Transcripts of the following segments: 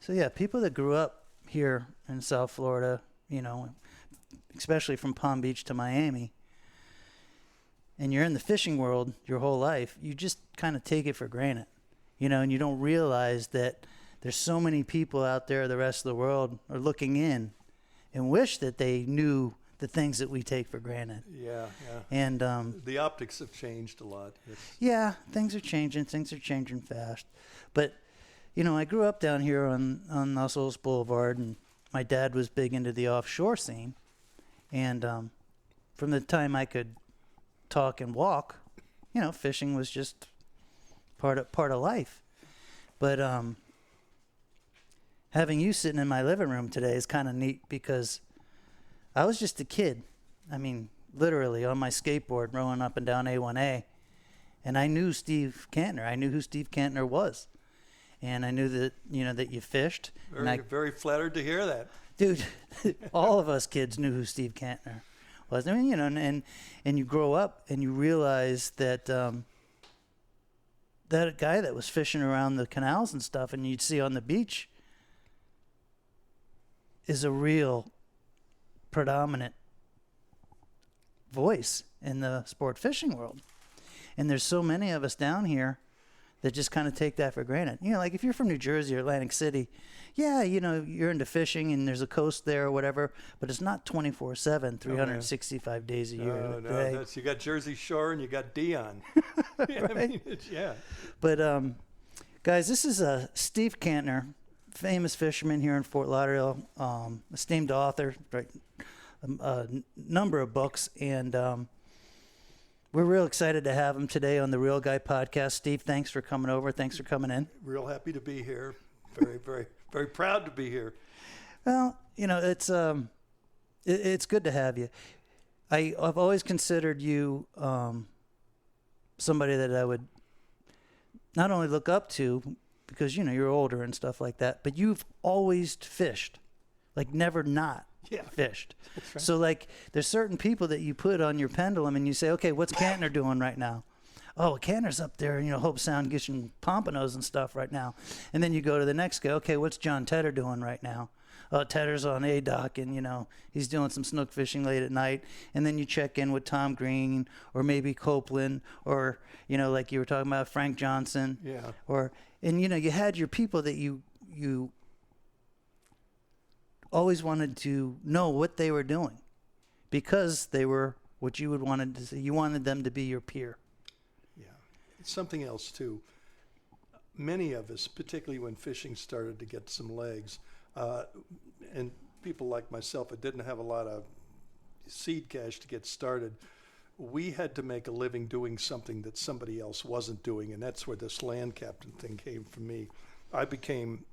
So yeah, people that grew up here in South Florida, especially from Palm Beach to Miami, and you're in the fishing world your whole life, you just kind of take it for granted, and you don't realize that there's so many people out there, the rest of the world are looking in and wish that they knew the things that we take for granted. Yeah. And the optics have changed a lot. Yeah, things are changing fast. But I grew up down here on Los Osos Boulevard, and my dad was big into the offshore scene. And from the time I could talk and walk, fishing was just part of life. But having you sitting in my living room today is kind of neat, because I was just a kid. I mean, literally on my skateboard rolling up and down A1A, and I knew Steve Kantner. I knew who Steve Kantner was, and I knew that that you fished. Very flattered to hear that, dude. All of us kids knew who Steve Kantner was. I mean, and you grow up and you realize that that guy that was fishing around the canals and stuff, and you'd see on the beach, is a real predominant voice in the sport fishing world. And there's so many of us down here that just kind of take that for granted. Like if you're from New Jersey or Atlantic City, yeah, you're into fishing and there's a coast there or whatever, but it's not 24/7, 365 days a year. No, you got Jersey Shore and you got Dion. Right? I mean, But guys, this is Steve Kantner, famous fisherman here in Fort Lauderdale, esteemed author, right? A number of books, and we're real excited to have him today on the Real Guy podcast. Steve, thanks for coming over. Thanks for coming in. Real happy to be here. Very, very, very proud to be here. Well, it's good to have you. I've always considered you somebody that I would not only look up to, because you're older and stuff like that, but you've always fished, like never not fished. That's right. So like there's certain people that you put on your pendulum and you say, okay, what's Kantner doing right now? Oh, Kantner's up there, Hope Sound getting pompanos and stuff right now. And then you go to the next guy, okay, what's John Tedder doing right now? Oh, Tedder's on A-Dock, and he's doing some snook fishing late at night. And then you check in with Tom Green or maybe Copeland, or like you were talking about, Frank Johnson. Yeah. And you had your people that you always wanted to know what they were doing, because they were what you would wanted to see. You wanted them to be your peer. Yeah. It's something else too. Many of us, particularly when fishing started to get some legs, and people like myself that didn't have a lot of seed cash to get started, we had to make a living doing something that somebody else wasn't doing, and that's where this land captain thing came from me. I became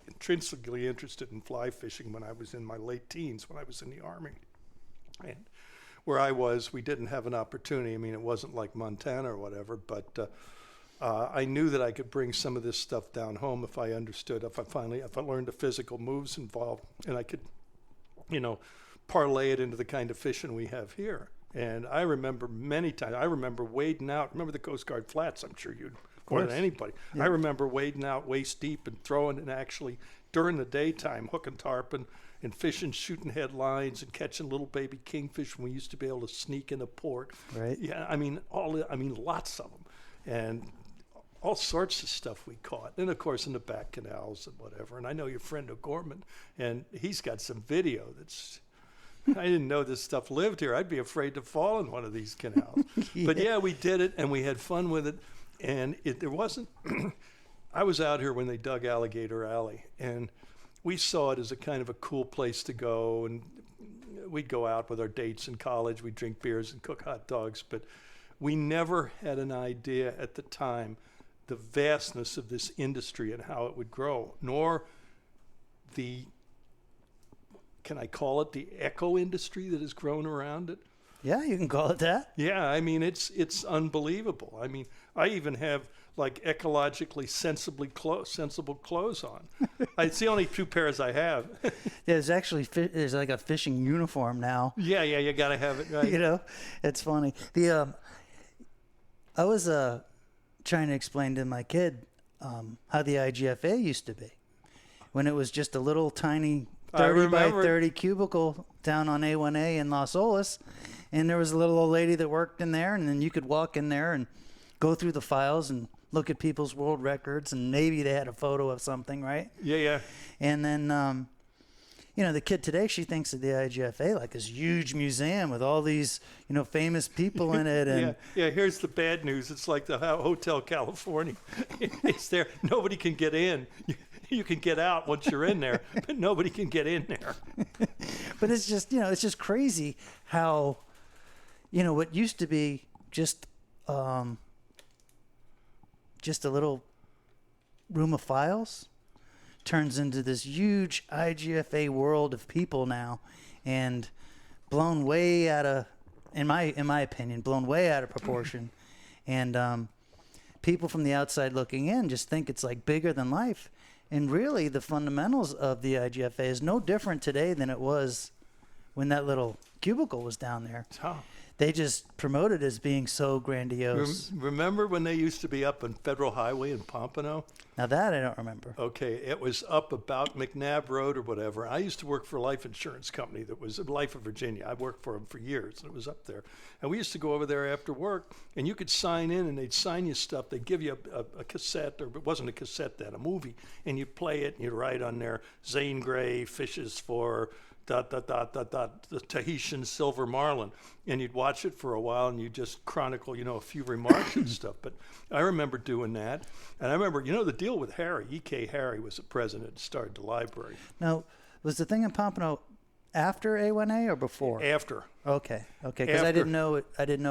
intrinsically interested in fly fishing when I was in my late teens, when I was in the Army. And where I was, we didn't have an opportunity. I mean, it wasn't like Montana or whatever, but I knew that I could bring some of this stuff down home if I understood, if I learned the physical moves involved, and I could, parlay it into the kind of fishing we have here. And I remember many times, wading out. Remember the Coast Guard flats? I'm sure you'd more than anybody. Yeah. I remember wading out waist deep and throwing, and actually during the daytime hooking tarpon and fishing, shooting headlines and catching little baby kingfish when we used to be able to sneak in the port. Right. Yeah, lots of them, and all sorts of stuff we caught. And of course in the back canals and whatever. And I know your friend O'Gorman, and he's got some video that's. I didn't know this stuff lived here. I'd be afraid to fall in one of these canals. Yeah. But yeah, we did it, and we had fun with it. And there wasn't, I was out here when they dug Alligator Alley, and we saw it as a kind of a cool place to go. And we'd go out with our dates in college. We'd drink beers and cook hot dogs. But we never had an idea at the time the vastness of this industry and how it would grow, nor the, can I call it the eco industry that has grown around it? Yeah, you can call it that. Yeah, I mean, it's unbelievable. I mean, I even have like ecologically sensible clothes on. It's the only two pairs I have. There's like a fishing uniform now. Yeah, you got to have it, right? It's funny. I was trying to explain to my kid how the IGFA used to be. when it was just a little tiny I 30 by remember. 30 cubicle down on A1A in Las Olas. And there was a little old lady that worked in there, and then you could walk in there and go through the files and look at people's world records, and maybe they had a photo of something, right? Yeah. And then, the kid today, she thinks of the IGFA like this huge museum with all these, famous people in it. And Yeah. Here's the bad news. It's like the Hotel California. It's there. Nobody can get in. You can get out once you're in there, but nobody can get in there. But it's just crazy how, what used to be just a little room of files turns into this huge IGFA world of people now, and blown way out of, in my opinion, blown way out of proportion. And people from the outside looking in just think it's like bigger than life. And really, the fundamentals of the IGFA is no different today than it was when that little cubicle was down there. Oh. They just promote it as being so grandiose. Remember when they used to be up on Federal Highway in Pompano? Now that I don't remember. Okay, it was up about McNabb Road or whatever. I used to work for a life insurance company that was Life of Virginia. I worked for them for years, and it was up there. And we used to go over there after work, and you could sign in, and they'd sign you stuff. They'd give you a cassette, or it wasn't a cassette then, a movie, and you'd play it, and you'd write on there, Zane Grey fishes for... ... the Tahitian silver marlin, and you'd watch it for a while and you'd just chronicle, a few remarks and stuff. But I remember doing that, and I remember, the deal with Harry, E.K. Harry was the president, started the library. Now, was the thing in Pompano after A1A or before? After. Okay, because I didn't know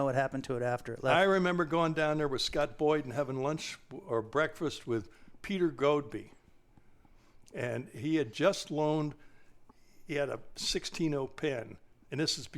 what happened to it after it left. I remember going down there with Scott Boyd and having lunch or breakfast with Peter Godby, and he had just loaned. He had a 16-0 pen, and this is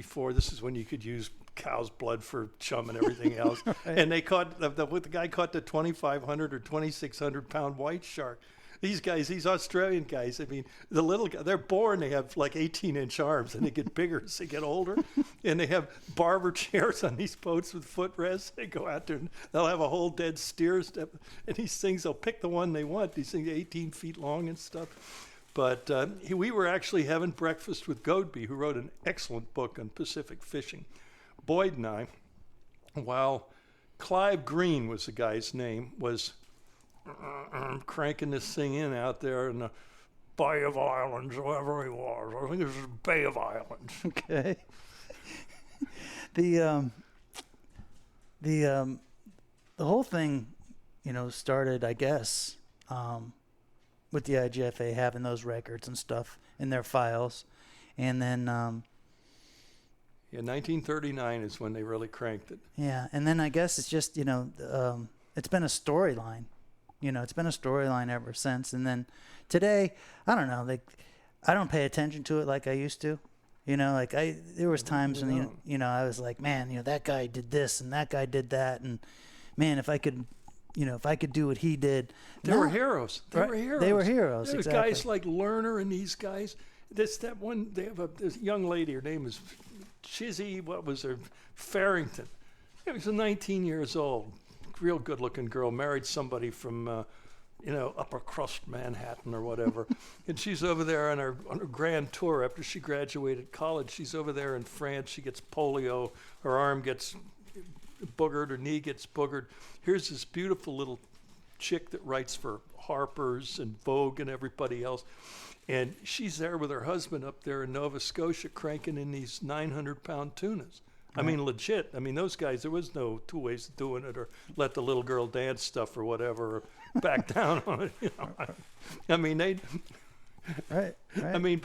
when you could use cow's blood for chum and everything else. Right. And they caught, the guy caught the 2,500 or 2,600 pound white shark. These Australian guys, I mean, the little guy, they're born, they have like 18-inch arms, and they get bigger as they get older. And they have barber chairs on these boats with footrests. They go out there, and they'll have a whole dead steer step. And these things, they'll pick the one they want. These things are 18 feet long and stuff. But we were actually having breakfast with Godby, who wrote an excellent book on Pacific fishing. Boyd and I, while Clive Green was the guy's name, was cranking this thing in out there in the Bay of Islands, wherever he was. I think it was the Bay of Islands. Okay. The whole thing, started, I guess, with the IGFA having those records and stuff in their files. And then... 1939 is when they really cranked it. Yeah, and then I guess it's just, it's been a storyline. It's been a storyline ever since. And then today, I don't know, I don't pay attention to it like I used to. There was times when, I was like, man, that guy did this and that guy did that. And, man, if I could do what he did. They were heroes. They were heroes. There was exactly. guys like Lerner and these guys. They have this young lady, her name is Chizzy, Farrington. She was 19 years old, real good-looking girl, married somebody from, upper crust Manhattan or whatever. And she's over there on her grand tour after she graduated college. She's over there in France. She gets polio. Her arm gets boogered, her knee gets boogered. Here's this beautiful little chick that writes for Harper's and Vogue and everybody else. And she's there with her husband up there in Nova Scotia cranking in these 900-pound tunas. Right. I mean, legit. I mean, those guys, there was no two ways of doing it, or let the little girl dance stuff or whatever, or back down on it. I mean, they... Right. I mean,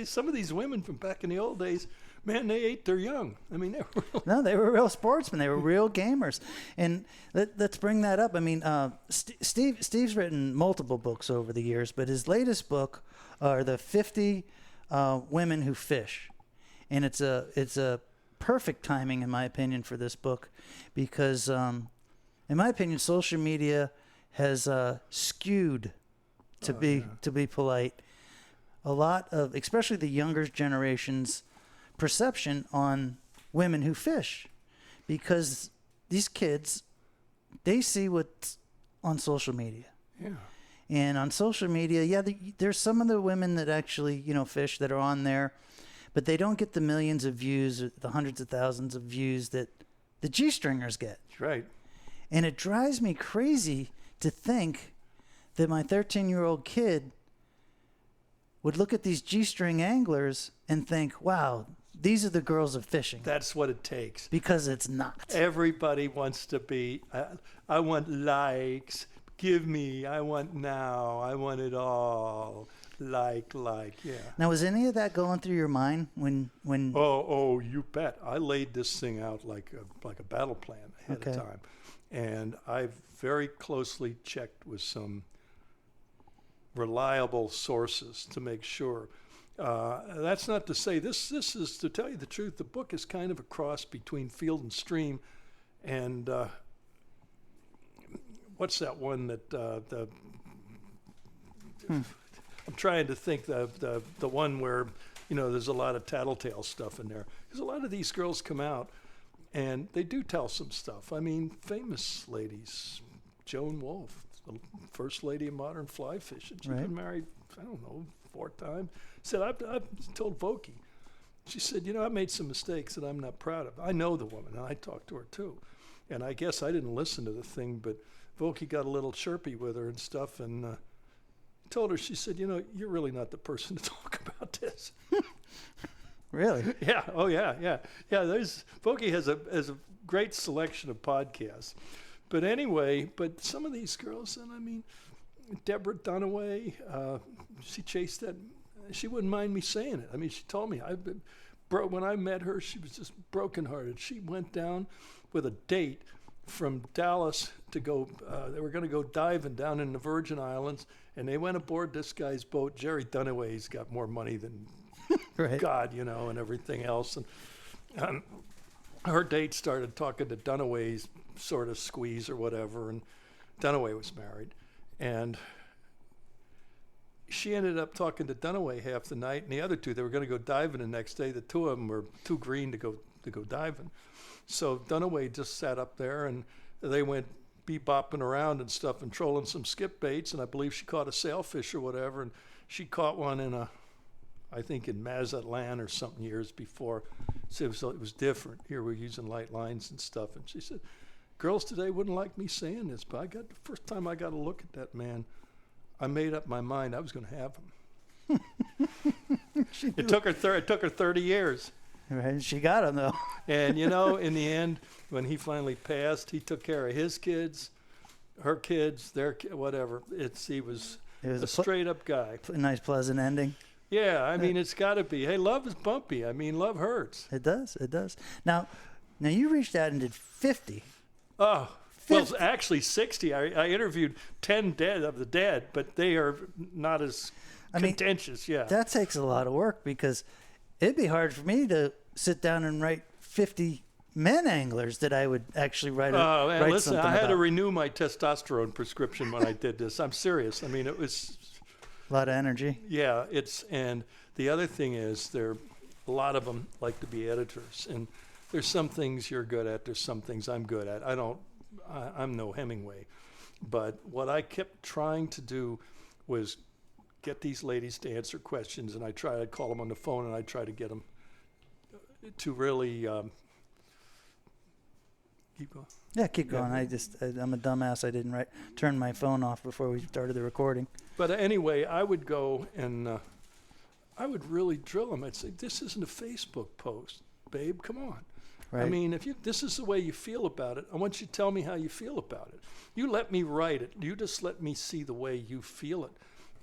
some of these women from back in the old days, man, they ate their young. I mean, they were real sportsmen. They were real gamers. And let's bring that up. I mean, Steve's written multiple books over the years, but his latest book are the 50 women who fish, and it's a perfect timing, in my opinion, for this book, because, in my opinion, social media has skewed, to be polite, a lot of, especially the younger generation's perception on women who fish, because these kids, they see what's on social media. Yeah. And on social media, yeah, there's some of the women that actually, fish that are on there, but they don't get the millions of views, or the hundreds of thousands of views that the G-stringers get. Right. And it drives me crazy to think that my 13-year-old kid would look at these G-string anglers and think, wow, these are the girls of fishing. That's what it takes. Because it's not. Everybody wants to be, I want likes. Give me, I want now. I want it all. Like, yeah. Now, was any of that going through your mind when? Oh, you bet. I laid this thing out like a battle plan ahead of time. And I've very closely checked with some reliable sources to make sure. That's not to say this is, to tell you the truth, the book is kind of a cross between Field and Stream and what's that one that I'm trying to think the one where there's a lot of tattletale stuff in there, because a lot of these girls come out and they do tell some stuff. I mean, famous ladies, Joan Wolfe, the first lady of modern fly fishing. She's been married, I don't know, 4 times. Said, I've told Vokey. She said, I made some mistakes that I'm not proud of. I know the woman, and I talked to her too. And I guess I didn't listen to the thing, but Vokey got a little chirpy with her and stuff, and told her, she said, you're really not the person to talk about this. Really? Yeah. Oh, yeah. Vokey has a great selection of podcasts. But anyway, some of these girls, and I mean, Deborah Dunaway, she chased that. She wouldn't mind me saying it. I mean, she told me. When I met her, she was just brokenhearted. She went down with a date from Dallas to go. They were going to go diving down in the Virgin Islands, and they went aboard this guy's boat. Jerry Dunaway's got more money than God, and everything else. And her date started talking to Dunaway's sort of squeeze or whatever, and Dunaway was married. And she ended up talking to Dunaway half the night, and the other two, they were going to go diving the next day. The two of them were too green to go diving. So Dunaway just sat up there, and they went bebopping around and stuff and trolling some skip baits, and I believe she caught a sailfish or whatever, and she caught one I think in Mazatlan or something years before. So it was different. Here we're using light lines and stuff, and she said, girls today wouldn't like me saying this, but the first time I got a look at that man, I made up my mind I was going to have him. It took her 30 years. Right, she got him though. And in the end, when he finally passed, he took care of his kids, her kids, their whatever. He was a straight up guy. A nice pleasant ending. Yeah, I mean, it's got to be. Hey, love is bumpy. I mean, love hurts. It does. Now you reached out and did 50. Oh. 50. Well, actually 60. I interviewed 10 of the dead, but they are not as contentious. Yeah, that takes a lot of work, because it'd be hard for me to sit down and write 50 men anglers that I would actually write. Listen, I had to renew my testosterone prescription when I did this. I'm serious. I mean, it was a lot of energy. Yeah, and the other thing is, a lot of them like to be editors, and there's some things you're good at. There's some things I'm good at. I'm no Hemingway, but what I kept trying to do was get these ladies to answer questions, and I'd call them on the phone, and I'd try to get them to really keep going. Yeah, keep going. I'm a dumbass. I didn't turn my phone off before we started the recording. But anyway, I would go and I would really drill them. I'd say, this isn't a Facebook post, babe, come on. Right. I mean, this is the way you feel about it, I want you to tell me how you feel about it. You let me write it. You just let me see the way you feel it.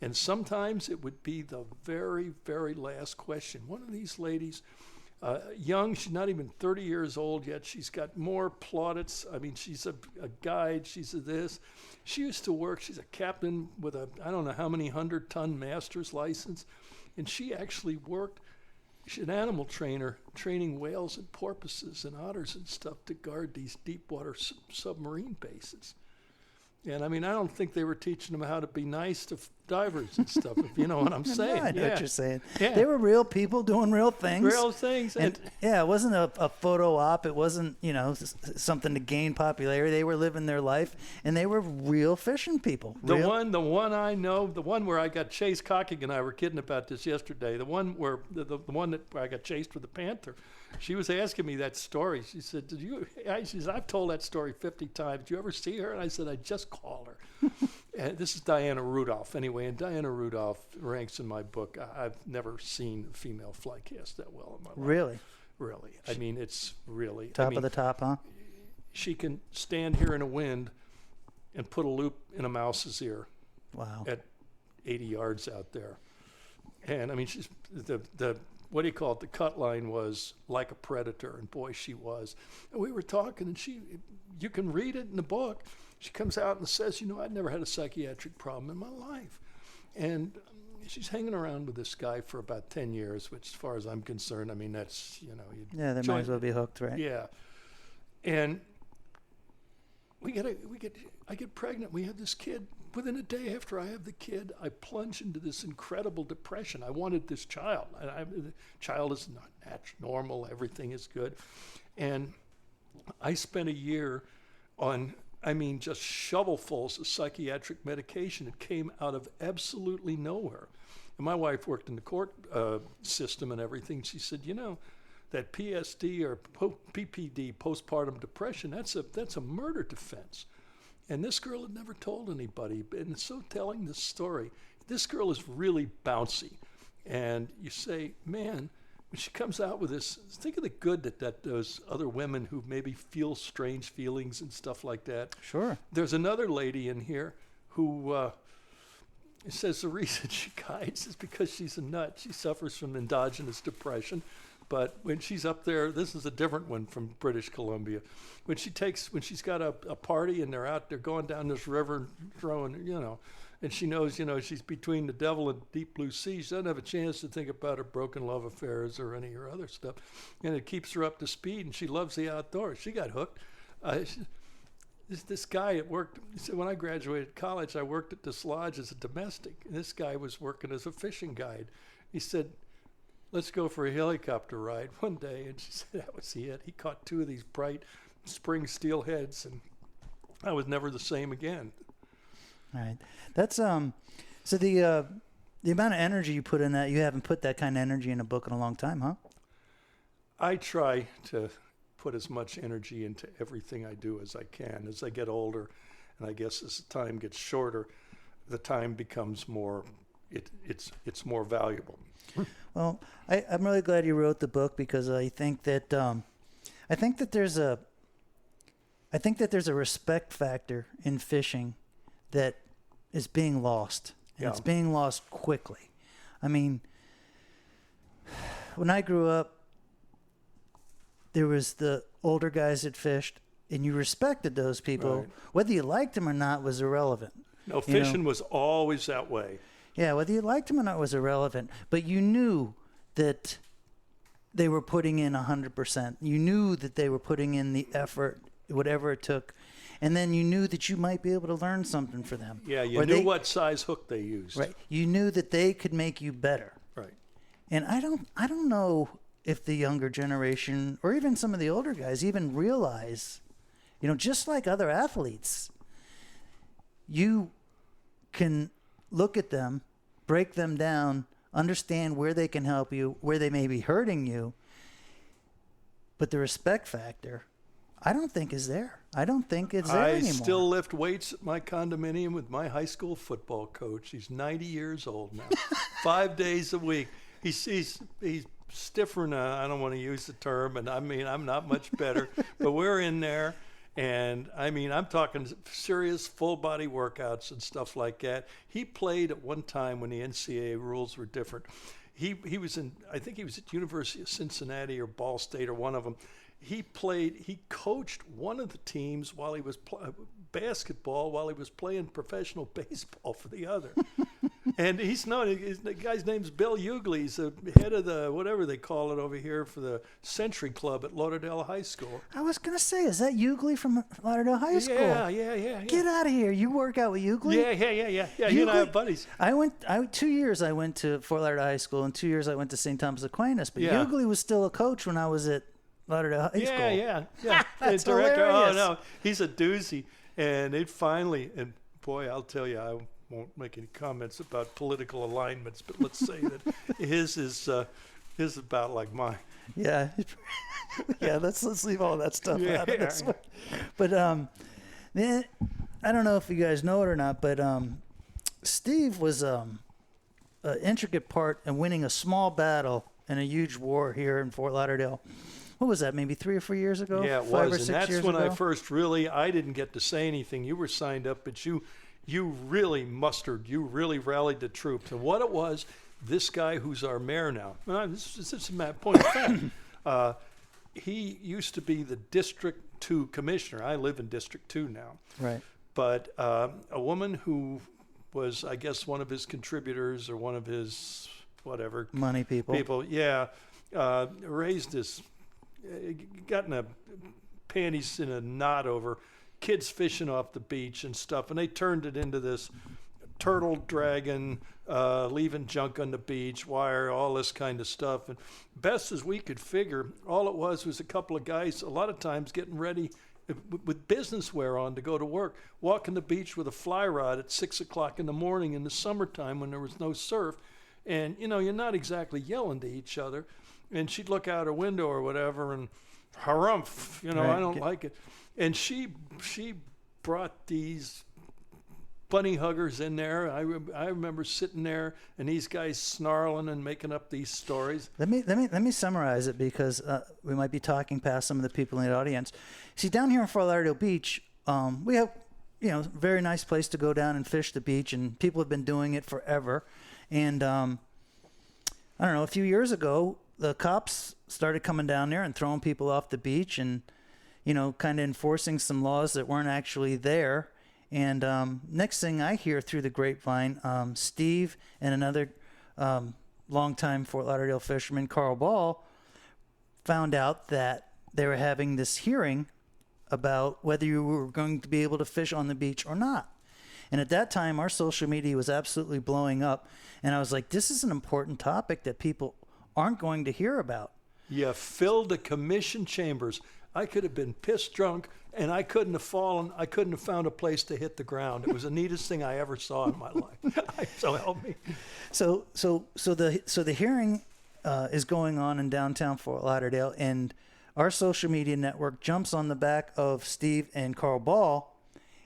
And sometimes it would be the very, very last question. One of these ladies, young, she's not even 30 years old yet. She's got more plaudits. I mean, she's a guide. She's a this. She used to work. She's a captain with I don't know how many 100-ton master's license. And she actually worked. She's an animal trainer, training whales and porpoises and otters and stuff to guard these deep water submarine bases. And I mean, I don't think they were teaching them how to be nice to divers and stuff, if you know what I'm saying. I know what you're saying. Yeah. They were real people doing real things. Real things. And yeah, it wasn't a photo op. It wasn't, something to gain popularity. They were living their life, and they were real fishing people. The one I know, the one where I got chased, Cocking and I were kidding about this yesterday. The one where the one where I got chased with the panther. She was asking me that story. She said, she said, I've told that story 50 times. Did you ever see her? And I said, I just call her. And this is Diana Rudolph, anyway. And Diana Rudolph ranks in my book. I've never seen a female fly cast that well in my life. Really? Really. I mean, it's really. Top of the top, huh? She can stand here in a wind and put a loop in a mouse's ear. Wow. At 80 yards out there. And, I mean, she's the what do you call it? The cut line was like a predator, and boy, she was. And we were talking, and you can read it in the book. She comes out and says, I'd never had a psychiatric problem in my life. And she's hanging around with this guy for about 10 years, which, as far as I'm concerned, I mean, that's, yeah, they might as well be hooked, right? Yeah. And I get pregnant. We have this kid. Within a day after I have the kid, I plunge into this incredible depression. I wanted this child. The child is not normal. Everything is good. And I spent a year on, just shovelfuls of psychiatric medication. It came out of absolutely nowhere. And my wife worked in the court system and everything. She said, that PSD or PPD, postpartum depression, that's a murder defense. And this girl had never told anybody. And so telling this story, this girl is really bouncy. And you say, man, when she comes out with this, think of the good that those other women who maybe feel strange feelings and stuff like that. Sure. There's another lady in here who says the reason she guides is because she's a nut. She suffers from endogenous depression. But when she's up there, this is a different one from British Columbia. When she's got a party and they're going down this river and throwing, and she knows, she's between the devil and deep blue sea. She doesn't have a chance to think about her broken love affairs or any of her other stuff. And it keeps her up to speed, and she loves the outdoors. She got hooked. This guy at work, he said, when I graduated college, I worked at this lodge as a domestic. And this guy was working as a fishing guide. He said, let's go for a helicopter ride one day. And she said, that was it. He caught 2 of these bright spring steelheads, and I was never the same again. All right. That's, so the amount of energy you put in that, you haven't put that kind of energy in a book in a long time, huh? I try to put as much energy into everything I do as I can. As I get older, and I guess as the time gets shorter, the time becomes more, it's more valuable. Well, I'm really glad you wrote the book, because I think that there's a respect factor in fishing that is being lost, and it's being lost quickly. I mean, when I grew up, there was the older guys that fished, and you respected those people. Right. Whether you liked them or not was irrelevant. No, fishing was always that way. Yeah, whether you liked them or not was irrelevant, but you knew that they were putting in 100%. You knew that they were putting in the effort, whatever it took, and then you knew that you might be able to learn something for them. Yeah, you knew what size hook they used. Right. You knew that they could make you better. Right. And I don't know if the younger generation or even some of the older guys even realize, just like other athletes, you can look at them, break them down, understand where they can help you, where they may be hurting you. But the respect factor, I don't think is there. I don't think it's there anymore. I still lift weights at my condominium with my high school football coach. He's 90 years old now, 5 days a week. He's stiffer now. I don't want to use the term, and I'm not much better, but we're in there. And I'm talking serious full body workouts and stuff like that. He played at one time when the NCAA rules were different. He was I think he was at University of Cincinnati or Ball State or one of them. He coached one of the teams while he was basketball while he was playing professional baseball for the other. And the guy's name's Bill Hughley. He's the head of the, whatever they call it over here, for the Century Club at Lauderdale High School. I was going to say, is that Hughley from Lauderdale High School? Yeah. Get out of here. You work out with Hughley? Yeah. You and I have buddies. 2 years I went to Fort Lauderdale High School, and 2 years I went to St. Thomas Aquinas. But Yeah. Hughley was still a coach when I was at Lauderdale High School. Yeah. That's The director. hilarious. Oh, no. He's a doozy. And it finally, and boy, I'll tell you, I won't make any comments about political alignments, but let's say that his is about like mine. Yeah. Yeah, let's leave all that stuff out of this one. But then, I don't know if you guys know it or not, but Steve was an intricate part in winning a small battle in a huge war here in Fort Lauderdale. What was that, maybe 3 or 4 years ago? Yeah, it 5 or was. 6 And that's years when ago? I first I didn't get to say anything. You were signed up, but you really mustered. You really rallied the troops. And what it was, this guy who's our mayor now, this is my point of fact, he used to be the District 2 commissioner. I live in District 2 now. Right. But a woman who was, I guess, one of his contributors or one of his whatever. Money people. Raised this, gotten a panties in a knot over kids fishing off the beach and stuff, and they turned it into this turtle dragon, leaving junk on the beach, wire, all this kind of stuff. And best as we could figure, all it was a couple of guys, a lot of times getting ready with business wear on to go to work, walking the beach with a fly rod at 6 o'clock in the morning in the summertime when there was no surf. And, you're not exactly yelling to each other. And she'd look out her window or whatever and harumph, Right. I don't like it. And she brought these bunny huggers in there. I remember sitting there and these guys snarling and making up these stories. Let me summarize it, because we might be talking past some of the people in the audience. See, down here in Fort Lauderdale Beach, we have, very nice place to go down and fish the beach, and people have been doing it forever. And I don't know, a few years ago, the cops started coming down there and throwing people off the beach, and kind of enforcing some laws that weren't actually there. And next thing I hear through the grapevine, Steve and another longtime Fort Lauderdale fisherman, Carl Ball, found out that they were having this hearing about whether you were going to be able to fish on the beach or not. And at that time, our social media was absolutely blowing up. And I was like, this is an important topic that people aren't going to hear about. You filled the commission chambers. I could have been pissed drunk, and I couldn't have fallen. I couldn't have found a place to hit the ground. It was the neatest thing I ever saw in my life. So help me. So the hearing is going on in downtown Fort Lauderdale, and our social media network jumps on the back of Steve and Carl Ball,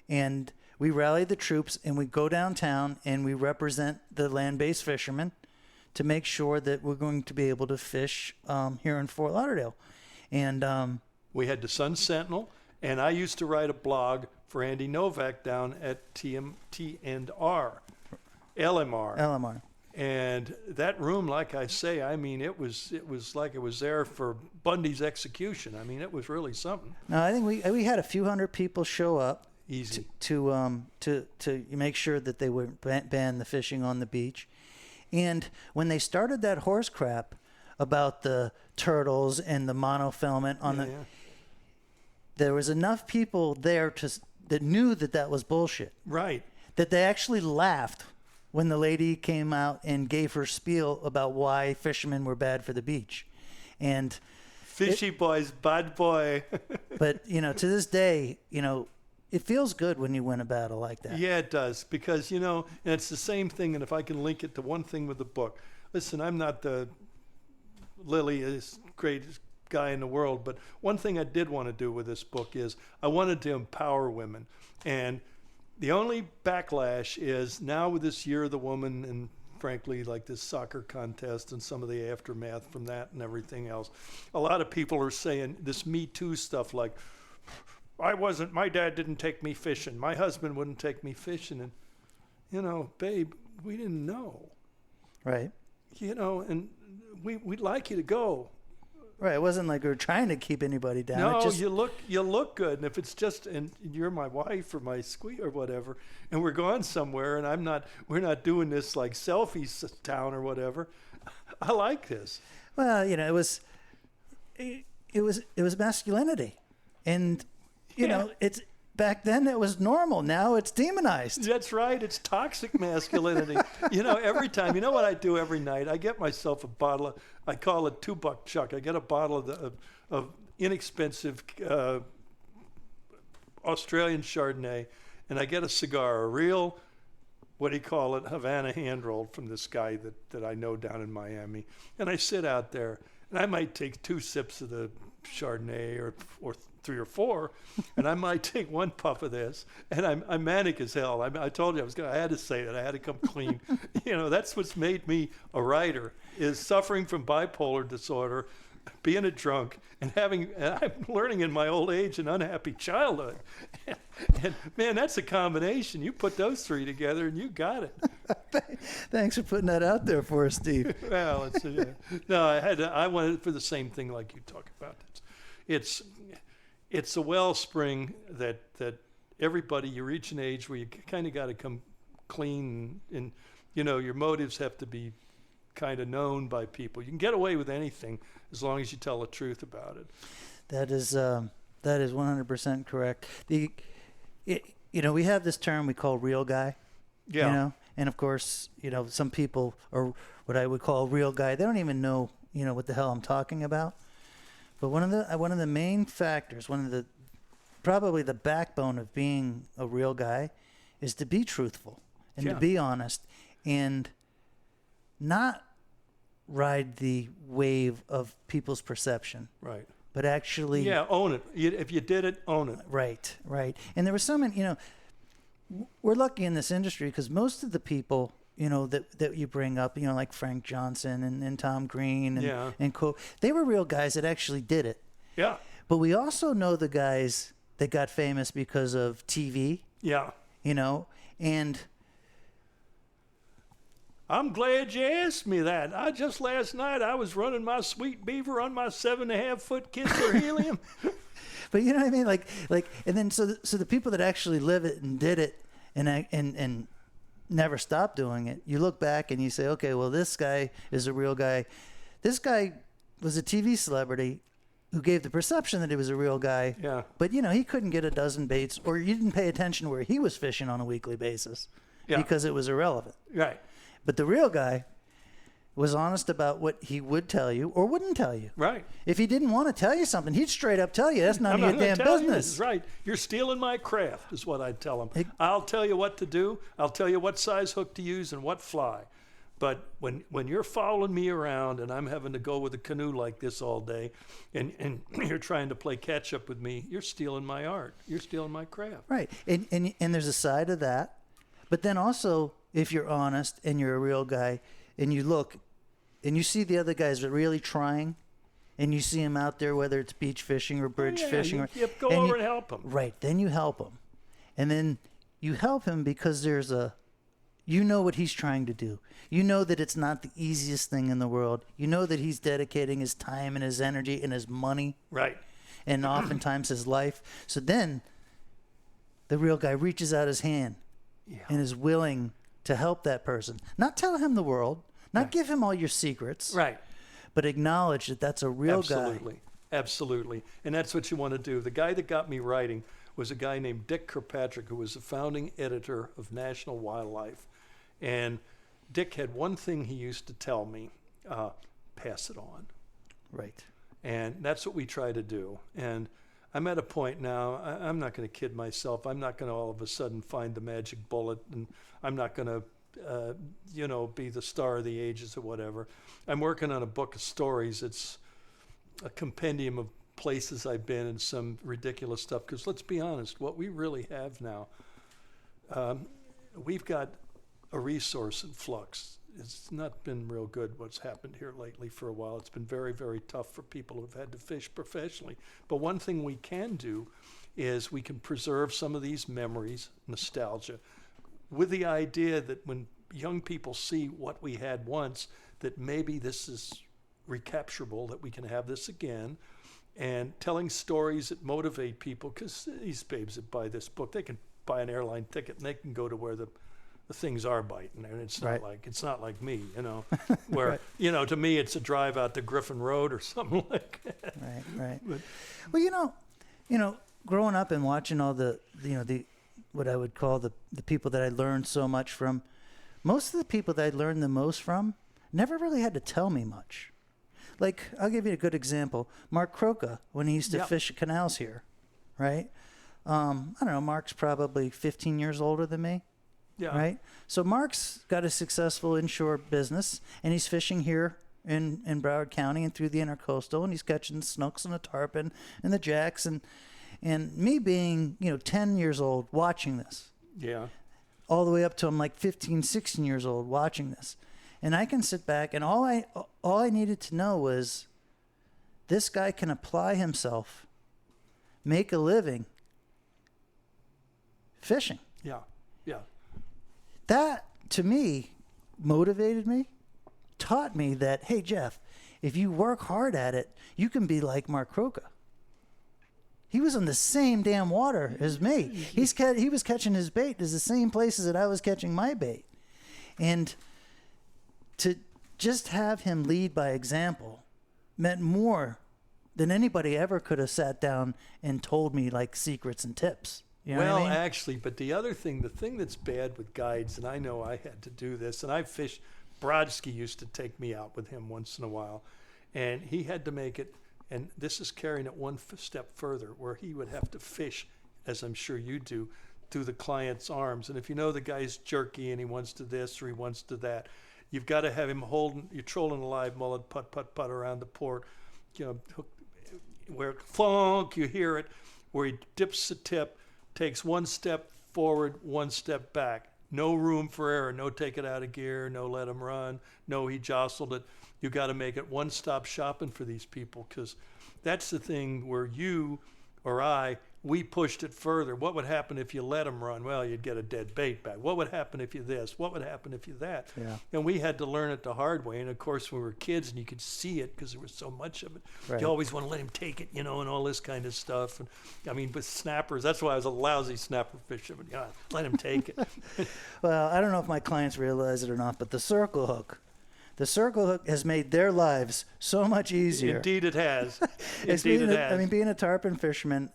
and we rally the troops, and we go downtown and we represent the land-based fishermen to make sure that we're going to be able to fish here in Fort Lauderdale. And we had the Sun Sentinel, and I used to write a blog for Andy Novak down at LMR. LMR. And that room, like I say, it was like it was there for Bundy's execution. It was really something. No, I think we had a few hundred people show up. Easy. To make sure that they would ban the fishing on the beach. And when they started that horse crap about the turtles and the monofilament there was enough people there that knew that was bullshit. Right. That they actually laughed when the lady came out and gave her spiel about why fishermen were bad for the beach. And fishy boys, bad boy. But, to this day, it feels good when you win a battle like that. Yeah, it does. Because, and it's the same thing. And if I can link it to one thing with the book. Listen, I'm not the greatest guy in the world. But one thing I did want to do with this book is I wanted to empower women. And the only backlash is now with this Year of the Woman and, frankly, like this soccer contest and some of the aftermath from that and everything else, a lot of people are saying this Me Too stuff like, my dad didn't take me fishing. My husband wouldn't take me fishing. And, babe, we didn't know. Right. And we'd like you to go. Right. It wasn't like we were trying to keep anybody down. No, It just, you look good, and if it's just and you're my wife or my squeak or whatever, and we're going somewhere, and we're not doing this like selfies town or whatever. I like this. well, it was masculinity, and Yeah. it's back then it was normal. Now it's demonized. That's right. It's toxic masculinity. Every time. You know what I do every night? I get myself a bottle of, I call it $2 Chuck. I get a bottle of inexpensive Australian Chardonnay, and I get a cigar, a real, what do you call it, Havana hand rolled from this guy that I know down in Miami. And I sit out there, and I might take 2 sips of the Chardonnay or 3 or 4, and I might take 1 puff of this, and I'm manic as hell. I told you I had to say that. I had to come clean. That's what's made me a writer, is suffering from bipolar disorder, being a drunk, and I'm learning in my old age an unhappy childhood. And man, that's a combination. You put those 3 together, and you got it. Thanks for putting that out there for us, Steve. Well, no, I wanted for the same thing like you talk about. It's a wellspring that everybody, you reach an age where you kind of got to come clean, and your motives have to be kind of known by people. You can get away with anything as long as you tell the truth about it. That is 100% correct. We have this term we call real guy. Yeah. And of course, some people are what I would call real guy. They don't even know, what the hell I'm talking about. But one of the main factors, probably the backbone of being a real guy, is to be truthful and to be honest and not ride the wave of people's perception. Right. But actually, own it. If you did it, own it. Right. And there was we're lucky in this industry because most of the people, that you bring up, like Frank Johnson and Tom Green and they were real guys that actually did it. Yeah. But we also know the guys that got famous because of TV. Yeah. And I'm glad you asked me that. Just last night I was running my Sweet Beaver on my 7.5-foot Kistler helium. But you know what I mean? Like, and then so the people that actually live it and did it and never stopped doing it, you look back and you say, okay, well, this guy is a real guy. This guy was a TV celebrity who gave the perception that he was a real guy. Yeah. But he couldn't get a dozen baits, or you didn't pay attention where he was fishing on a weekly basis because it was irrelevant. Right. But the real guy was honest about what he would tell you or wouldn't tell you. Right. If he didn't want to tell you something, he'd straight up tell you. That's none of your damn business. Right. You're stealing my craft is what I'd tell him. I'll tell you what to do. I'll tell you what size hook to use and what fly. But when you're following me around and I'm having to go with a canoe like this all day and you're trying to play catch up with me, you're stealing my art. You're stealing my craft. Right. And there's a side of that. But then also, if you're honest and you're a real guy and you look and you see the other guys are really trying and you see them out there, whether it's beach fishing or bridge fishing. You go over and help them. Right. Then you help him. And then you help him because you know what he's trying to do. You know that it's not the easiest thing in the world. You know that he's dedicating his time and his energy and his money. Right. And oftentimes his life. So then the real guy reaches out his hand and is willing to help that person. Not tell him the world, not give him all your secrets. Right. But acknowledge that that's a real guy. Absolutely. And that's what you want to do. The guy that got me writing was a guy named Dick Kirkpatrick, who was the founding editor of National Wildlife. And Dick had one thing he used to tell me, pass it on. Right. And that's what we try to do. And I'm at a point now, I'm not going to kid myself. I'm not going to all of a sudden find the magic bullet, and I'm not going to, be the star of the ages or whatever. I'm working on a book of stories. It's a compendium of places I've been and some ridiculous stuff. Because let's be honest, what we really have now, we've got a resource in flux. It's not been real good what's happened here lately for a while. It's been very, very tough for people who've had to fish professionally. But one thing we can do is we can preserve some of these memories, nostalgia, with the idea that when young people see what we had once, that maybe this is recapturable, that we can have this again, and telling stories that motivate people, because these babes that buy this book, they can buy an airline ticket and they can go to where the things are biting, and it's not like me, where Right. to me it's a drive out to Griffin Road or something like that. Right. But, Well, growing up and watching all the what I would call the people that I learned so much from, most of the people that I learned the most from never really had to tell me much. Like, I'll give you a good example. Mark Croca, when he used to fish canals here, right? I don't know, Mark's probably 15 years older than me. yeah. Right? So Mark's got a successful inshore business, and he's fishing here in Broward County and through the intercoastal, and he's catching the snooks and the tarpon and the jacks. And me being, 10 years old watching this, Yeah. all the way up to I'm like 15, 16 years old watching this. And I can sit back, and all I needed to know was this guy can apply himself, make a living fishing. Yeah. Yeah. That, to me, motivated me, taught me that, hey, Jeff, if you work hard at it, you can be like Mark Croca. He was in the same damn water as me. He was catching his bait as the same places that I was catching my bait. And to just have him lead by example meant more than anybody ever could have sat down and told me, like, secrets and tips. You know what I mean? Actually, but the thing that's bad with guides, and I know I had to do this, and I fished, Brodsky used to take me out with him once in a while, and he had to make it, and this is carrying it one step further, where he would have to fish, as I'm sure you do, through the client's arms. And if you know the guy's jerky and he wants to this or he wants to that, you've got to have him you're trolling a live mullet, putt around the port, where flunk, you hear it, where he dips the tip, takes one step forward, one step back. No room for error. No take it out of gear. No let him run. No, he jostled it. You got to make it one-stop shopping for these people, because that's the thing where you or we pushed it further. What would happen if you let him run? Well, you'd get a dead bait back. What would happen if you this? What would happen if you that? Yeah. And we had to learn it the hard way. And, of course, when we were kids and you could see it because there was so much of it, Right. you always want to let him take it, and all this kind of stuff. And I mean, with snappers, that's why I was a lousy snapper fisherman. Let him take it. Well, I don't know if my clients realize it or not, but the circle hook has made their lives so much easier. Indeed it has. Indeed it has. I mean, being a tarpon fisherman,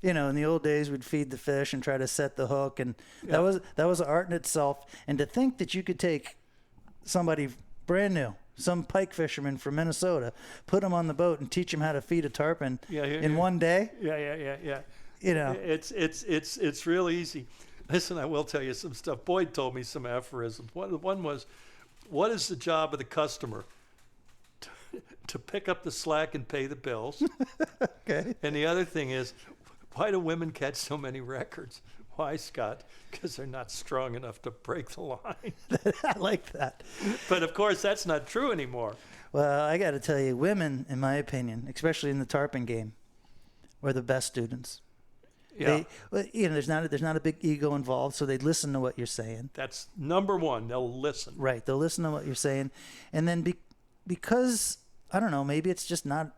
in the old days, we'd feed the fish and try to set the hook, and that was an art in itself. And to think that you could take somebody brand new, some pike fisherman from Minnesota, put him on the boat and teach him how to feed a tarpon in one day. Yeah. It's real easy. Listen, I will tell you some stuff. Boyd told me some aphorisms. One was, what is the job of the customer? To pick up the slack and pay the bills. Okay. And the other thing is, why do women catch so many records? Why, Scott? Because they're not strong enough to break the line. I like that. But of course, that's not true anymore. Well, I got to tell you, women, in my opinion, especially in the tarpon game, were the best students. Yeah. There's not a big ego involved, so they listen to what you're saying. That's number one. They'll listen. Right. They'll listen to what you're saying. And then because, I don't know, maybe it's just not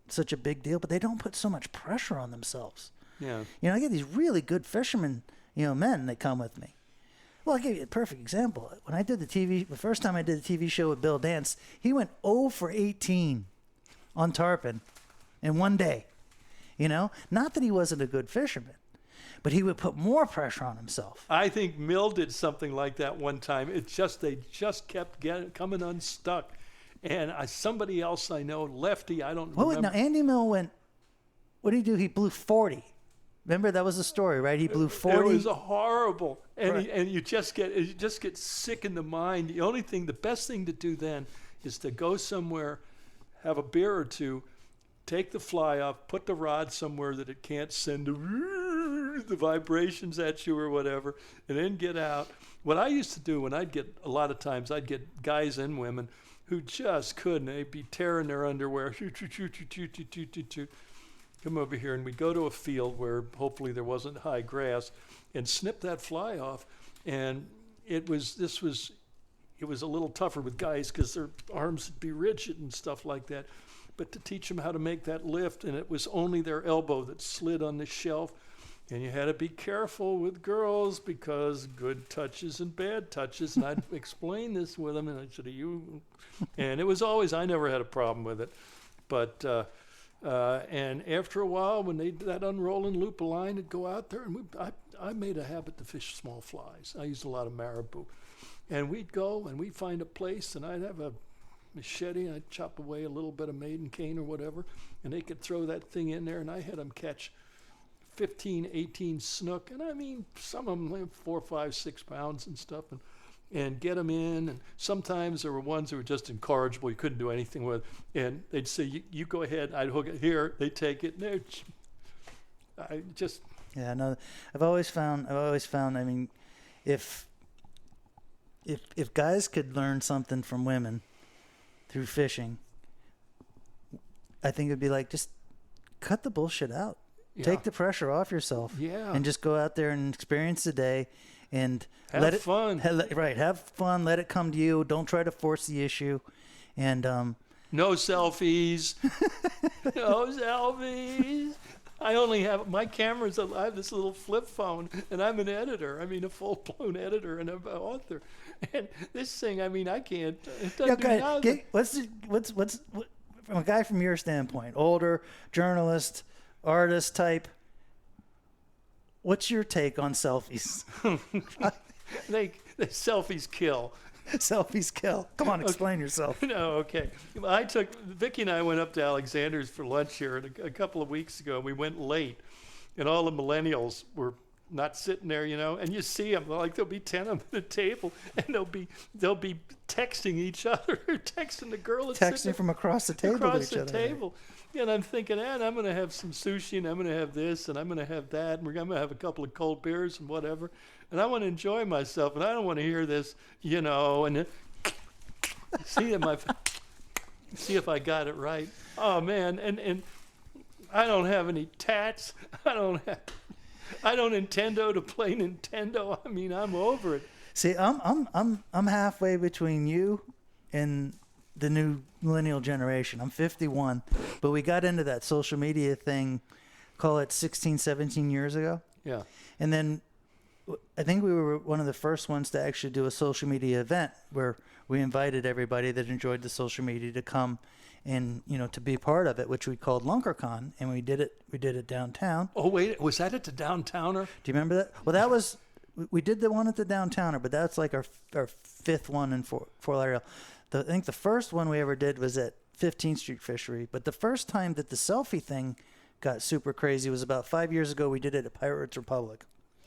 such a big deal, but they don't put so much pressure on themselves. Yeah. I get these really good fishermen, men that come with me. Well, I'll give you a perfect example. When I did the first time I did the TV show with Bill Dance, he went 0 for 18 on tarpon in one day. Not that he wasn't a good fisherman, but he would put more pressure on himself. I think Mill did something like that one time. They just kept coming unstuck. And somebody else I know, Lefty, I don't remember. Now Andy Mill went, what did he do? He blew 40. Remember, that was the story, right? He blew 40. It was horrible. And, Right. and you just get sick in the mind. The best thing to do then is to go somewhere, have a beer or two, take the fly off, put the rod somewhere that it can't send the vibrations at you or whatever, and then get out. What I used to do I'd get guys and women who just couldn't. They'd be tearing their underwear. Come over here, and we'd go to a field where hopefully there wasn't high grass and snip that fly off. And this was it was a little tougher with guys because their arms would be rigid and stuff like that. But to teach them how to make that lift, and it was only their elbow that slid on the shelf. And you had to be careful with girls because good touches and bad touches. And I'd explain this with them, and I said, and it was always, I never had a problem with it. But, and after a while, when they did that unrolling loop of line, I'd go out there, and I made a habit to fish small flies. I used a lot of marabou. And we'd go, and we'd find a place, and I'd have a machete, and I'd chop away a little bit of maiden cane or whatever, and they could throw that thing in there, and I had them catch 15, 18 snook, and I mean, some of them like 4, 5, 6 pounds and stuff, and get them in. And sometimes there were ones that were just incorrigible, you couldn't do anything with, and they'd say, you go ahead, I'd hook it here, they take it, and I just... Yeah, no, I've always found, I mean, if guys could learn something from women through fishing, I think it'd be like, just cut the bullshit out. Yeah. Take the pressure off yourself. Yeah. And just go out there and experience the day and have fun. Have fun. Let it come to you. Don't try to force the issue. And no selfies. No selfies. I only have my cameras. I have this little flip phone, and I'm an editor. I mean, a full-blown editor and an author. And this thing, I mean, I can't. It doesn't do nothing. What's from a guy from your standpoint, older journalist, artist type? What's your take on selfies? The selfies kill. Selfies kill. Come on, explain yourself. No, okay. Vicki and I went up to Alexander's for lunch here a couple of weeks ago. We went late, and all the millennials were not sitting there, and you see them, like there'll be 10 of them at a table, and they'll be texting each other, texting the girl that's texting from across the table across to each the table. And I'm thinking, I'm going to have some sushi, and I'm going to have this, and I'm going to have that, and we're going to have a couple of cold beers and whatever, and I want to enjoy myself, and I don't want to hear this, and see if I got it right. Oh man, and I don't have any tats. I don't Nintendo to play Nintendo. I mean, I'm over it. See, I'm halfway between you and the new millennial generation. I'm 51, but we got into that social media thing, call it 16, 17 years ago. Yeah. And then I think we were one of the first ones to actually do a social media event where we invited everybody that enjoyed the social media to come and, to be part of it, which we called Lunkerdog, and we did it downtown. Oh, wait, was that at the Downtowner? Do you remember that? Well, we did the one at the Downtowner, but that's like our fifth one in Fort Lauderdale. I think the first one we ever did was at 15th Street Fishery, but the first time that the selfie thing got super crazy was about 5 years ago. We did it at Pirates Republic.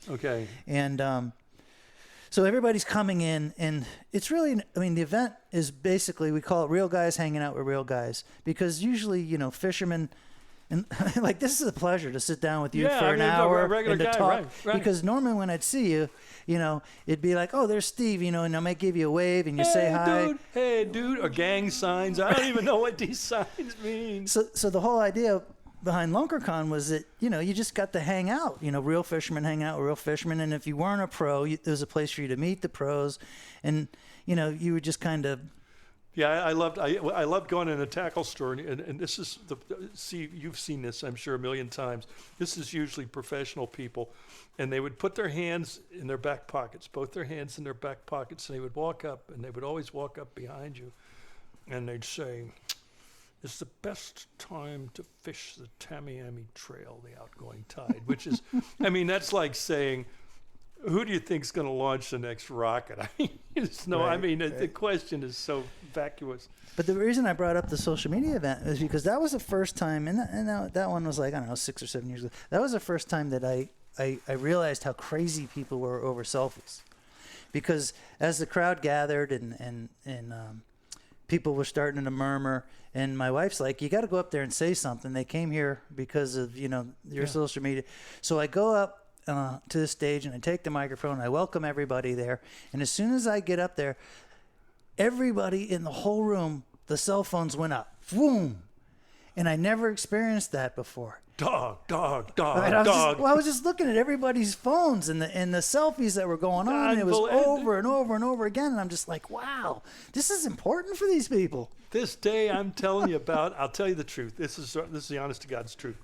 Okay. And so everybody's coming in, and it's really, the event is basically, we call it real guys hanging out with real guys, because usually, fishermen, and like, this is a pleasure to sit down with you for an hour and to talk. Right. Because normally when I'd see you, it'd be like, oh, there's Steve, and I might give you a wave and you say hi. Hey, dude, or gang signs. I don't even know what these signs mean. So the whole idea behind Lunkerdog was that, you just got to hang out, real fishermen hang out with real fishermen. And if you weren't a pro, there was a place for you to meet the pros. And, you would just kind of. Yeah, I loved going in a tackle store. And this is you've seen this, I'm sure, a million times. This is usually professional people. And they would put their hands in their back pockets, both their hands in their back pockets. And they would walk up, and they would always walk up behind you. And they'd say, "It's the best time to fish the Tamiami Trail, the outgoing tide," which is, that's like saying, who do you think's going to launch the next rocket? The question is so vacuous. But the reason I brought up the social media event is because that was the first time, and that one was like, I don't know, 6 or 7 years ago. That was the first time that I realized how crazy people were over selfies. Because as the crowd gathered and people were starting to murmur, and my wife's like, you got to go up there and say something. They came here because of, your social media. So I go up to the stage, and I take the microphone, and I welcome everybody there. And as soon as I get up there, everybody in the whole room, the cell phones went up. Boom. And I never experienced that before. dog, dog, dog, Right, dog. I was just looking at everybody's phones and the selfies that were going on. And it was over and over and over again. And I'm just like, wow, this is important for these people. This day I'm telling you about, I'll tell you the truth. This is the honest to God's truth.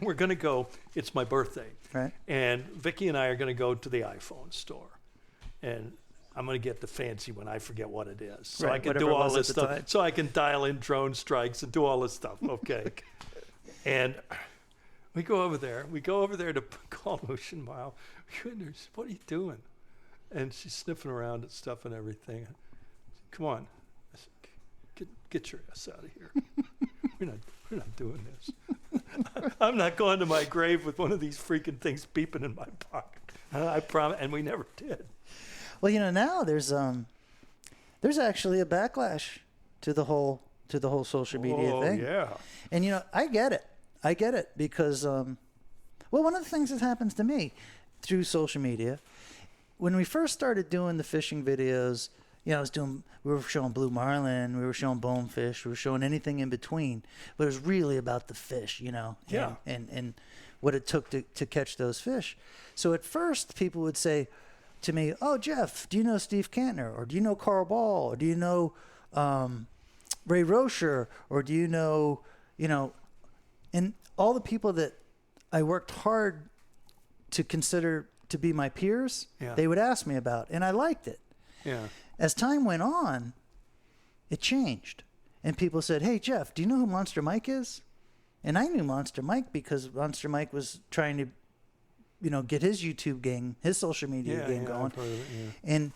We're going to go, it's my birthday. Right. And Vicki and I are going to go to the iPhone store. And I'm going to get the fancy one. I forget what it is. So Right, I can whatever do it all was this at the stuff. time. So I can dial in drone strikes and do all this stuff. Okay. And we go over there. We go over there to call Ocean Mile. Goodness, what are you doing? And she's sniffing around at stuff and everything. Come on. I said, get your ass out of here. We're not doing this. I'm not going to my grave with one of these freaking things beeping in my pocket. I promise. And we never did. Well, now there's actually a backlash to the whole social media thing. Oh, yeah. And I get it because one of the things that happens to me through social media, when we first started doing the fishing videos, we were showing blue marlin, we were showing bonefish, we were showing anything in between, but it was really about the fish, Yeah. and what it took to catch those fish. So at first people would say to me, "Oh, Jeff, do you know Steve Kantner? Or do you know Carl Ball? Or do you know Ray Rocher? Or do you know," and all the people that I worked hard to consider to be my peers, Yeah. they would ask me about, and I liked it. Yeah. As time went on, it changed. And people said, "Hey, Jeff, do you know who Monster Mike is?" And I knew Monster Mike because Monster Mike was trying to, get his YouTube gang, his social media gang going. I've heard of it, yeah. And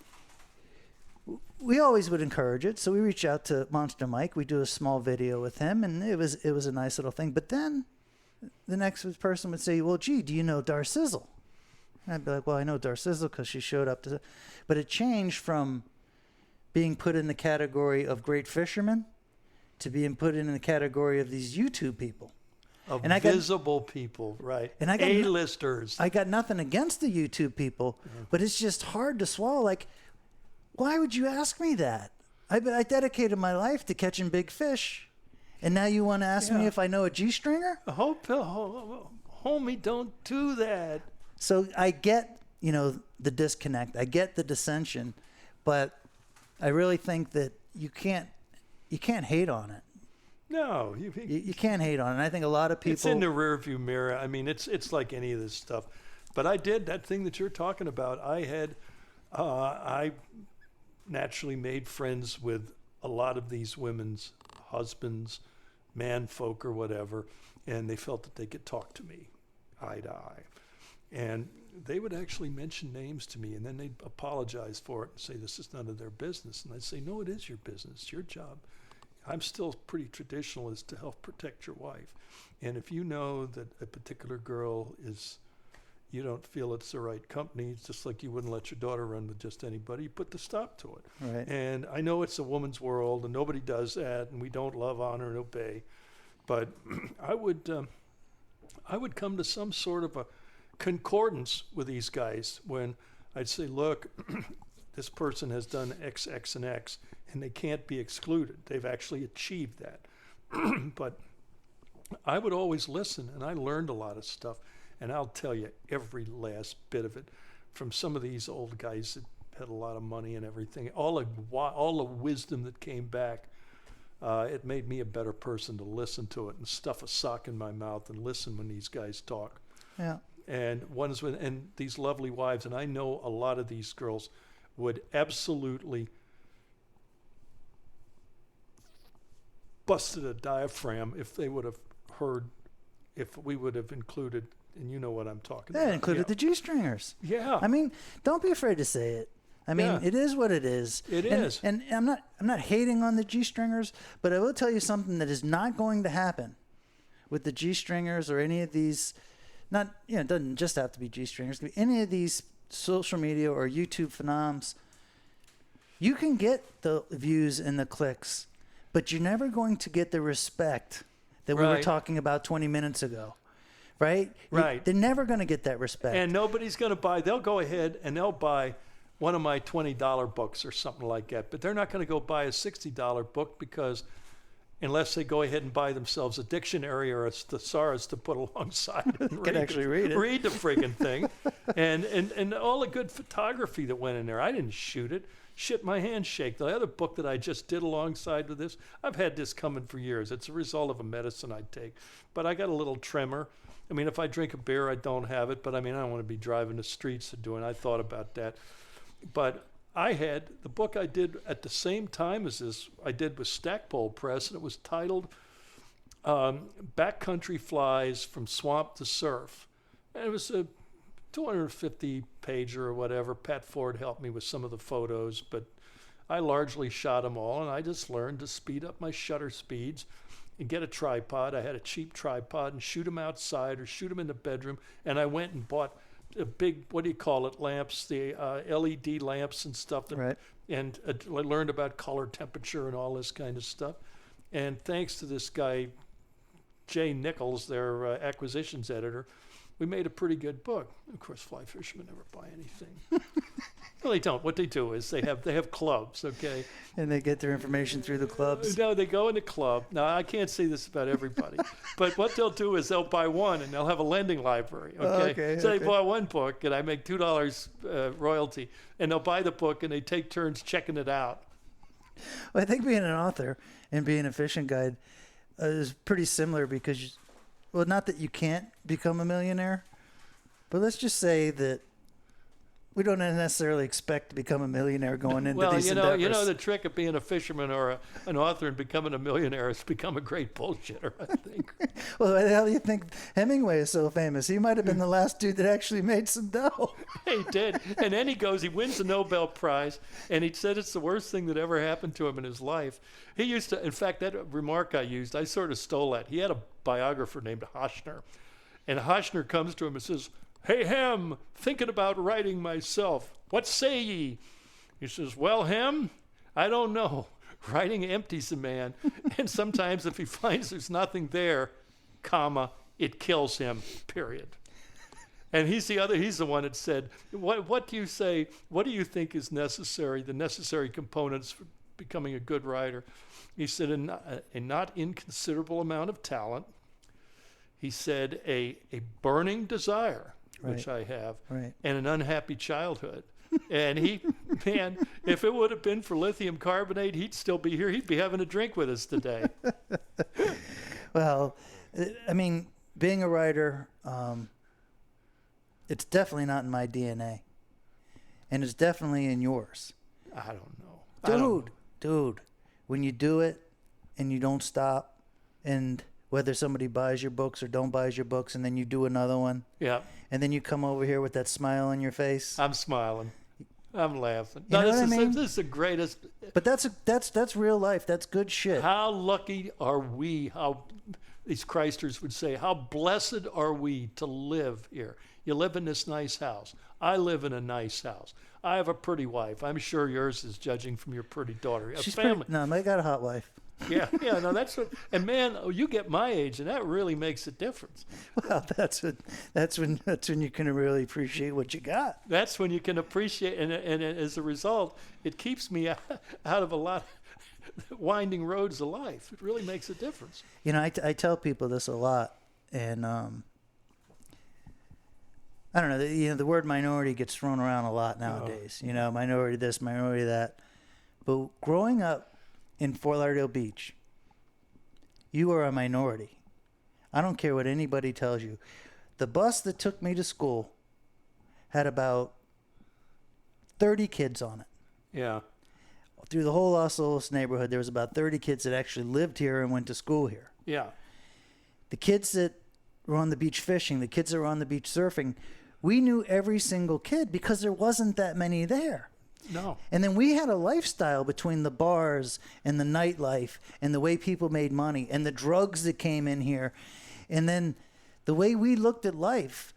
we always would encourage it. So we reach out to Monster Mike. We do a small video with him, and it was a nice little thing. But then the next person would say, "Well, gee, do you know Dar Sizzle?" And I'd be like, "Well, I know Dar Sizzle because she showed up to," but it changed from being put in the category of great fishermen to being put in the category of these YouTube people. Of And I got- visible people, right? And I got A-listers. I got nothing against the YouTube people, but it's just hard to swallow. Like, why would you ask me that? I dedicated my life to catching big fish, and now you want to ask me Yeah. if I know a G-stringer? Homie, don't do that. So I get, the disconnect. I get the dissension, but I really think that you can't hate on it. No, You can't hate on it. And I think a lot of people. it's in the rearview mirror. I mean, it's like any of this stuff. But I did that thing that you're talking about. I naturally made friends with a lot of these women's husbands, manfolk or whatever, and they felt that they could talk to me eye to eye. And they would actually mention names to me, and then they'd apologize for it and say, this is none of their business. And I'd say, no, it is your business. It's your job. I'm still pretty traditionalist to help protect your wife. And if you know that a particular girl you don't feel it's the right company, it's just like you wouldn't let your daughter run with just anybody, you put the stop to it. Right. And I know it's a woman's world, and nobody does that, and we don't love, honor, and obey. But I would come to some sort of a concordance with these guys when I'd say, look, this person has done X, X, and X, and they can't be excluded. They've actually achieved that. But I would always listen, and I learned a lot of stuff. And I'll tell you every last bit of it from some of these old guys that had a lot of money and everything. All the wisdom that came back, it made me a better person to listen to it and stuff a sock in my mouth and listen when these guys talk. Yeah. And and these lovely wives, and I know a lot of these girls would absolutely busted a diaphragm if they would have heard, if we would have included, and you know what I'm talking about. That included the G-stringers. Yeah. I mean, don't be afraid to say it. I mean, Yeah. it is what it is. It is. And I'm not hating on the G-stringers, but I will tell you something that is not going to happen with the G-stringers or any of these. It doesn't just have to be G-stringers. It can be any of these social media or YouTube phenoms. You can get the views and the clicks, but you're never going to get the respect that we were Right. talking about 20 minutes ago. Right? Right. They're never going to get that respect. And nobody's going to buy, they'll go ahead and they'll buy one of my $20 books or something like that, but they're not going to go buy a $60 book because unless they go ahead and buy themselves a dictionary or a thesaurus to put alongside and Can actually read it. Read the friggin' thing. and all the good photography that went in there. I didn't shoot it. Shit, my hands shake. The other book that I just did alongside with this, I've had this coming for years. It's a result of a medicine I take. But I got a little tremor. I mean, if I drink a beer, I don't have it. But I mean, I don't want to be driving the streets and doing. I thought about that. But I had the book I did at the same time as this, I did with Stackpole Press, and it was titled Backcountry Flies from Swamp to Surf. And it was a 250 pager or whatever. Pat Ford helped me with some of the photos, but I largely shot them all, and I just learned to speed up my shutter speeds and get a tripod. I had a cheap tripod and shoot them outside or shoot them in the bedroom, and I went and bought a big, what do you call it, lamps, the LED lamps and stuff. Right. And I learned about color temperature and all this kind of stuff. And thanks to this guy, Jay Nichols, their acquisitions editor, we made a pretty good book. Of course, fly fishermen never buy anything. Well, they don't. What they do is they have clubs, okay? And they get their information through the clubs. No, they go in the club. Now, I can't say this about everybody, but what they'll do is they'll buy one and they'll have a lending library, okay? So they bought one book and I make $2 royalty, and they'll buy the book and they take turns checking it out. Well, I think being an author and being a fishing guide is pretty similar because, well, not that you can't become a millionaire, but let's just say that we don't necessarily expect to become a millionaire going into these endeavors. You know the trick of being a fisherman or an author and becoming a millionaire is become a great bullshitter, I think. Well, why the hell do you think Hemingway is so famous? He might have been the last dude that actually made some dough. He did. And then he wins the Nobel Prize, and he said it's the worst thing that ever happened to him in his life. He used to, in fact, that remark I used, I sort of stole that. He had a biographer named Hoshner, and Hoshner comes to him and says, "Hey, Hem, thinking about writing myself. What say ye?" He says, "Well, Hem, I don't know. Writing empties a man, and sometimes if he finds there's nothing there, comma, it kills him, period." And he's the one that said, what do you say, what do you think is necessary, the necessary components for becoming a good writer? He said, a not inconsiderable amount of talent. He said, a burning desire, which I have, and an unhappy childhood. And man, if it would have been for lithium carbonate, he'd still be here. He'd be having a drink with us today. Well, I mean, being a writer, it's definitely not in my DNA. And it's definitely in yours. I don't know. Dude, when you do it and you don't stop, and whether somebody buys your books or don't buy your books, and then you do another one. Yeah. And then you come over here with that smile on your face. I'm smiling. I'm laughing. You know what I mean? This is the greatest. But that's real life. That's good shit. How lucky are we? How these Christers would say, how blessed are we to live here? You live in this nice house. I live in a nice house. I have a pretty wife. I'm sure yours is, judging from your pretty daughter. She's family. No, I got a hot wife. Yeah, no, that's what. And man, you get my age, and that really makes a difference. Well, that's when you can really appreciate what you got. That's when you can appreciate, and as a result, it keeps me out of a lot of winding roads of life. It really makes a difference. You know, I tell people this a lot, and I don't know. The word minority gets thrown around a lot nowadays. You know, minority this, minority that. But growing up in Fort Lauderdale Beach, you are a minority. I don't care what anybody tells you. The bus that took me to school had about 30 kids on it. Yeah. Through the whole Los Olas neighborhood, there was about 30 kids that actually lived here and went to school here. Yeah. The kids that were on the beach fishing, the kids that were on the beach surfing, we knew every single kid because there wasn't that many there. No. And then we had a lifestyle between the bars and the nightlife and the way people made money and the drugs that came in here. And then the way we looked at life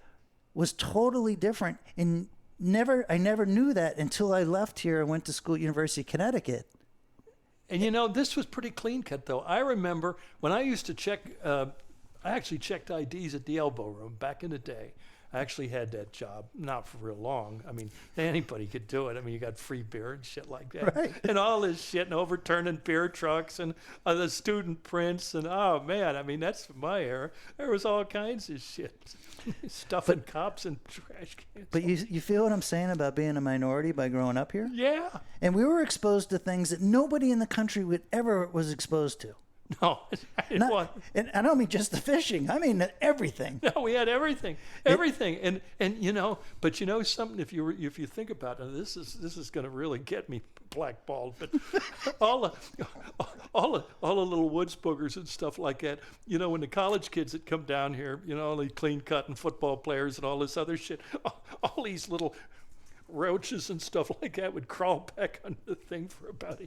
was totally different. And I never knew that until I left here and went to school at University of Connecticut. And you know, this was pretty clean cut, though. I remember when I used to check, I actually checked IDs at the Elbow Room back in the day. I actually had that job, not for real long. I mean, anybody could do it. I mean, you got free beer and shit like that. Right. And all this shit and overturning beer trucks and the student prints. And, oh, man, I mean, that's my era. There was all kinds of shit. Stuffing cops in trash cans. But you feel what I'm saying about being a minority by growing up here? Yeah. And we were exposed to things that nobody in the country would ever was exposed to. No, and I don't mean just the fishing. I mean everything. No, we had everything, and you know, but you know something. If you think about it, this is going to really get me blackballed. But all the little woods boogers and stuff like that. You know, when the college kids that come down here, you know, the clean cut and football players and all this other shit, all these little roaches and stuff like that would crawl back under the thing for about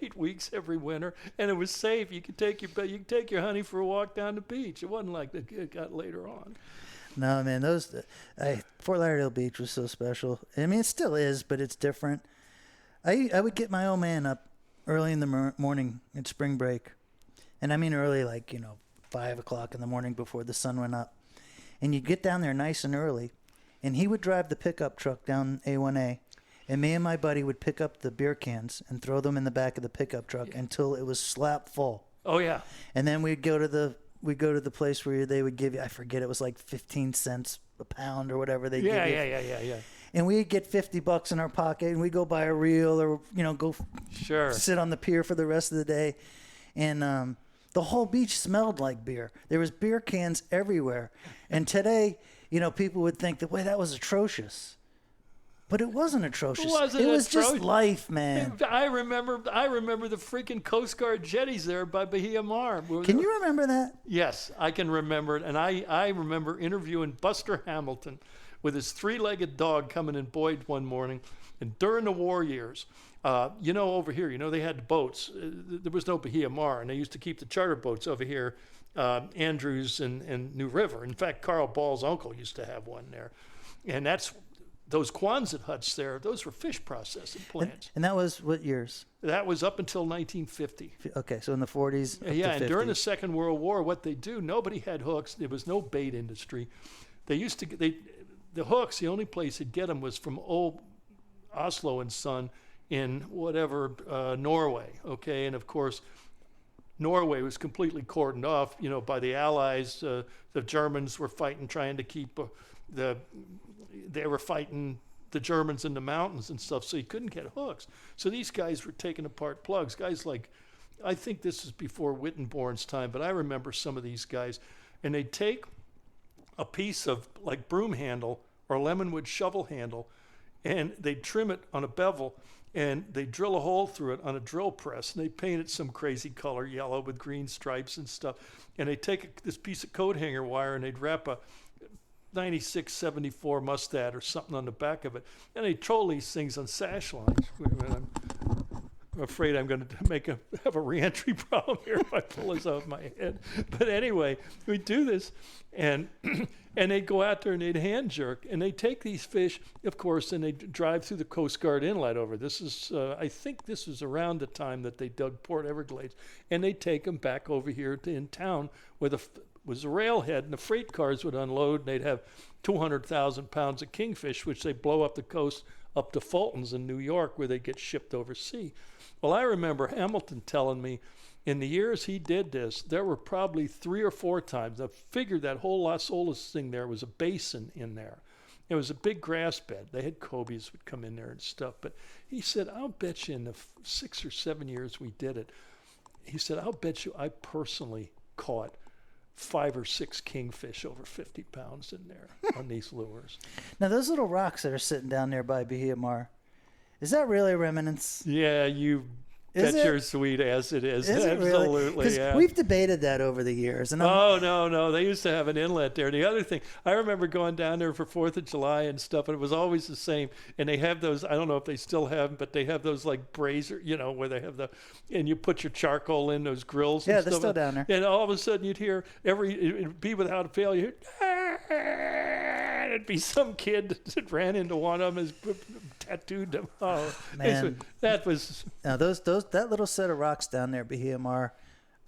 eight weeks every winter, and it was safe. You could take your honey for a walk down the beach. It wasn't like it got later on. No, man, Fort Lauderdale Beach was so special. I mean, it still is, but it's different. I would get my old man up early in the morning at spring break, and I mean early, like 5 o'clock in the morning before the sun went up, and you'd get down there nice and early. And he would drive the pickup truck down A1A, and me and my buddy would pick up the beer cans and throw them in the back of the pickup truck until it was slap full. Oh yeah. And then we'd go to the place where they would give you, I forget, it was like 15 cents a pound or whatever they give you. Yeah. And we'd get $50 in our pocket, and we'd go buy a reel or go sit on the pier for the rest of the day, and the whole beach smelled like beer. There was beer cans everywhere, and today, people would think that, that was atrocious. But it wasn't atrocious. It was just life, man. I remember the freaking Coast Guard jetties there by Bahia Mar. Can you remember that? Yes, I can remember it. And I remember interviewing Buster Hamilton with his three-legged dog coming in Boyd one morning. And during the war years, over here, they had boats. There was no Bahia Mar, and they used to keep the charter boats over here. Andrews and New River. In fact, Carl Ball's uncle used to have one there. And that's those Quonset huts there. Those were fish processing plants. And that was what years? That was up until 1950. Okay, so in the 40s. Yeah, and during the Second World War, what they do, nobody had hooks. There was no bait industry. They used to, the hooks, the only place they'd get them was from old Oslo and Son in whatever, Norway. Okay, and of course, Norway was completely cordoned off, by the Allies. The Germans were fighting, trying to keep they were fighting the Germans in the mountains and stuff, so you couldn't get hooks. So these guys were taking apart plugs. Guys like, I think this is before Wittenborn's time, but I remember some of these guys, and they'd take a piece of like broom handle or lemonwood shovel handle, and they'd trim it on a bevel, and they drill a hole through it on a drill press, and they paint it some crazy color, yellow with green stripes and stuff. And they take this piece of coat hanger wire, and they'd wrap a 9674 Mustad or something on the back of it, and they troll these things on sash lines. I'm afraid I'm going to have a reentry problem here if I pull this off my head. But anyway, we do this, and they'd go out there and they'd hand jerk, and they'd take these fish, of course, and they'd drive through the Coast Guard inlet over. This is, I think this was around the time that they dug Port Everglades, and they'd take them back over here in town where was a railhead, and the freight cars would unload, and they'd have 200,000 pounds of kingfish, which they blow up the coast up to Fulton's in New York, where they get shipped overseas. Well, I remember Hamilton telling me in the years he did this, there were probably 3 or 4 times. I figured that whole Las Olas thing there was a basin in there. It was a big grass bed. They had cobies would come in there and stuff. But he said, I'll bet you in the 6 or 7 years we did it, he said, I'll bet you I personally caught 5 or 6 kingfish over 50 pounds in there on these lures. Now, those little rocks that are sitting down there by Bahia Mar, is that really a remnants? Yeah, you bet your sweet ass it is. Absolutely, really? yeah. We've debated that over the years. And no. They used to have an inlet there. The other thing, I remember going down there for 4th of July and stuff, and it was always the same. And they have those, I don't know if they still have them, but they have those like brazier, where they have and you put your charcoal in those grills and stuff. Yeah, they're still down there. And all of a sudden you'd hear it'd be without fail, you'd it'd be some kid that ran into one of them, tattooed them. Oh, man, that was. Now that little set of rocks down there, Bahia Mar,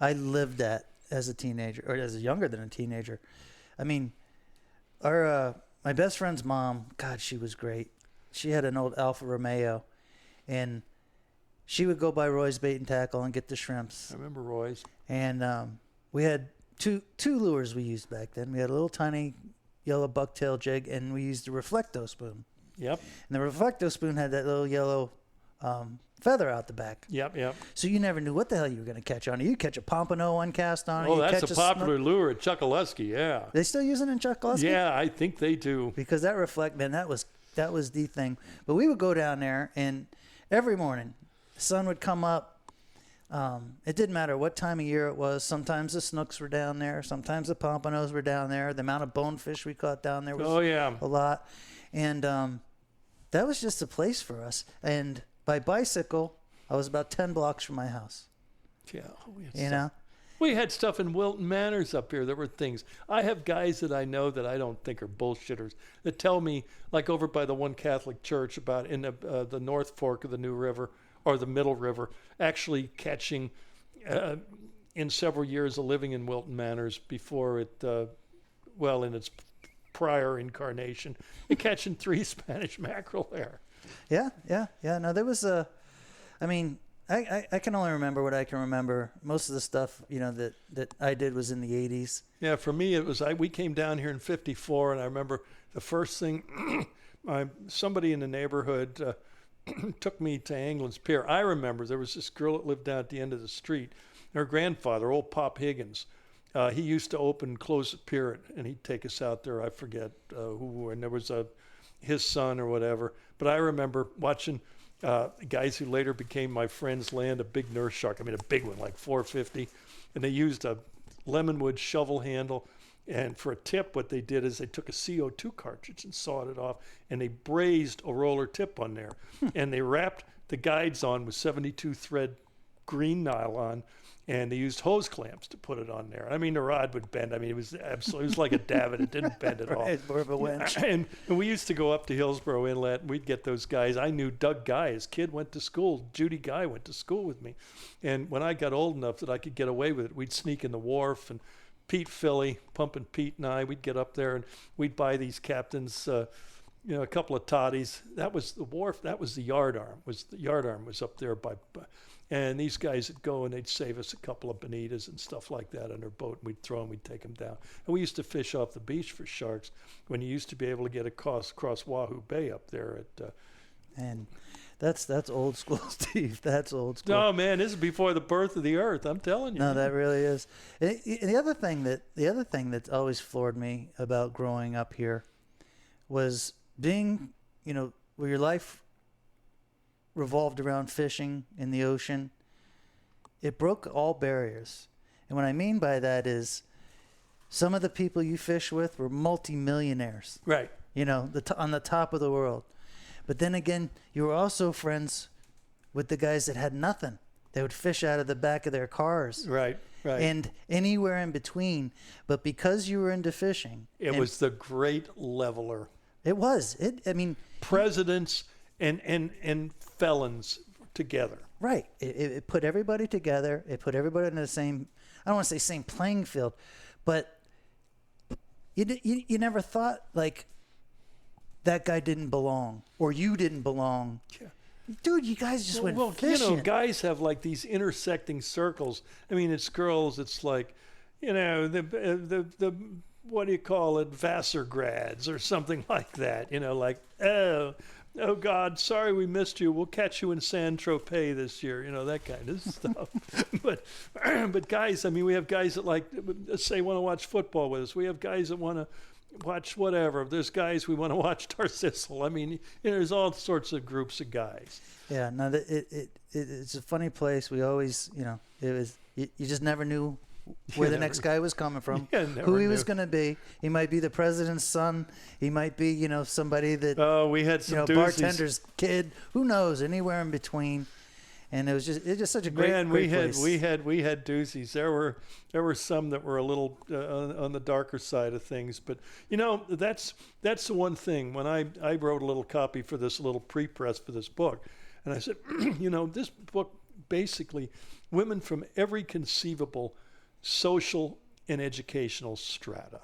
I lived at as a teenager, or as younger than a teenager. I mean, our my best friend's mom, God, she was great. She had an old Alfa Romeo, and she would go by Roy's Bait and Tackle and get the shrimps. I remember Roy's. And we had two lures we used back then. We had a little tiny yellow bucktail jig, and we used a reflecto spoon. Yep. And the reflecto spoon had that little yellow feather out the back. Yep. So you never knew what the hell you were going to catch on it. You'd catch a pompano one cast on it. Oh, You'd that's catch a popular lure at Chuckaluskee, yeah. They still using it in Chuckaluskee? Yeah, I think they do. Because that man, that was the thing. But we would go down there, and every morning the sun would come up. It didn't matter what time of year it was. Sometimes the snooks were down there. Sometimes the pompanos were down there. The amount of bonefish we caught down there was a lot. And that was just a place for us. And by bicycle, I was about 10 blocks from my house. Yeah. We had stuff in Wilton Manors up here. There were things. I have guys that I know that I don't think are bullshitters that tell me, like over by the one Catholic church about in the North Fork of the New River or the Middle River, actually catching in several years of living in Wilton Manors before it, in its prior incarnation, and catching 3 Spanish mackerel there. Yeah. No, there was I can only remember what I can remember. Most of the stuff, that I did was in the 80s. Yeah, for me, it was, we came down here in 54, and I remember the first thing, somebody in the neighborhood took me to Anglin's Pier. I remember there was this girl that lived down at the end of the street. Her grandfather, old Pop Higgins, he used to open and close the pier, and he'd take us out there. I forget who, and there was his son or whatever. But I remember watching guys who later became my friends land a big nurse shark. I mean, a big one, like 450. And they used a lemonwood shovel handle. And for a tip, what they did is they took a CO2 cartridge and sawed it off, and they brazed a roller tip on there. And they wrapped the guides on with 72 thread green nylon, and they used hose clamps to put it on there. I mean, the rod would bend. I mean, it was like a davit. It didn't bend at all. It's more of a winch. And we used to go up to Hillsborough Inlet, and we'd get those guys. I knew Doug Guy. His kid went to school. Judy Guy went to school with me. And when I got old enough that I could get away with it, we'd sneak in the wharf, and Pete Philly, Pumpin' Pete and I, we'd get up there, and we'd buy these captains, a couple of toddies. That was the wharf. That was the yard arm. The yard arm was up there by and these guys would go and they'd save us a couple of bonitas and stuff like that on their boat, and we'd throw them, we'd take them down. And we used to fish off the beach for sharks when you used to be able to get across Wahoo Bay up there at. And that's old school, Steve. That's old school. No, man, this is before the birth of the earth. I'm telling you. No, that really is. And the other thing that always floored me about growing up here was being, where your life revolved around fishing in the ocean. It broke all barriers. And what I mean by that is some of the people you fish with were multimillionaires. Right. On the top of the world. But then again, you were also friends with the guys that had nothing. They would fish out of the back of their cars. Right. And anywhere in between. But because you were into fishing. It was the great leveler. It was. Presidents and felons together. Right. It put everybody together. It put everybody in the same, I don't want to say same playing field, but you never thought like that guy didn't belong or you didn't belong. Yeah. Dude, you guys just went fishing. Guys have like these intersecting circles. I mean, it's girls. It's like, the what do you call it? Vassar grads or something like that. Like, oh God, sorry we missed you. We'll catch you in San Tropez this year. That kind of stuff. But guys, I mean, we have guys that want to watch football with us. We have guys that want to watch whatever. There's guys we want to watch Tarsissel. I mean, there's all sorts of groups of guys. Yeah, no, it's a funny place. We always, it was you just never knew where the next guy was coming from, who he was going to be. He might be the president's son. He might be, somebody that. We had some doozies. Bartender's kid. Who knows? Anywhere in between. And it was just such a great place. we had doozies. There were some that were a little on the darker side of things, but that's the one thing. When I wrote a little copy for this little pre-press for this book, and I said, this book basically women from every conceivable social and educational strata.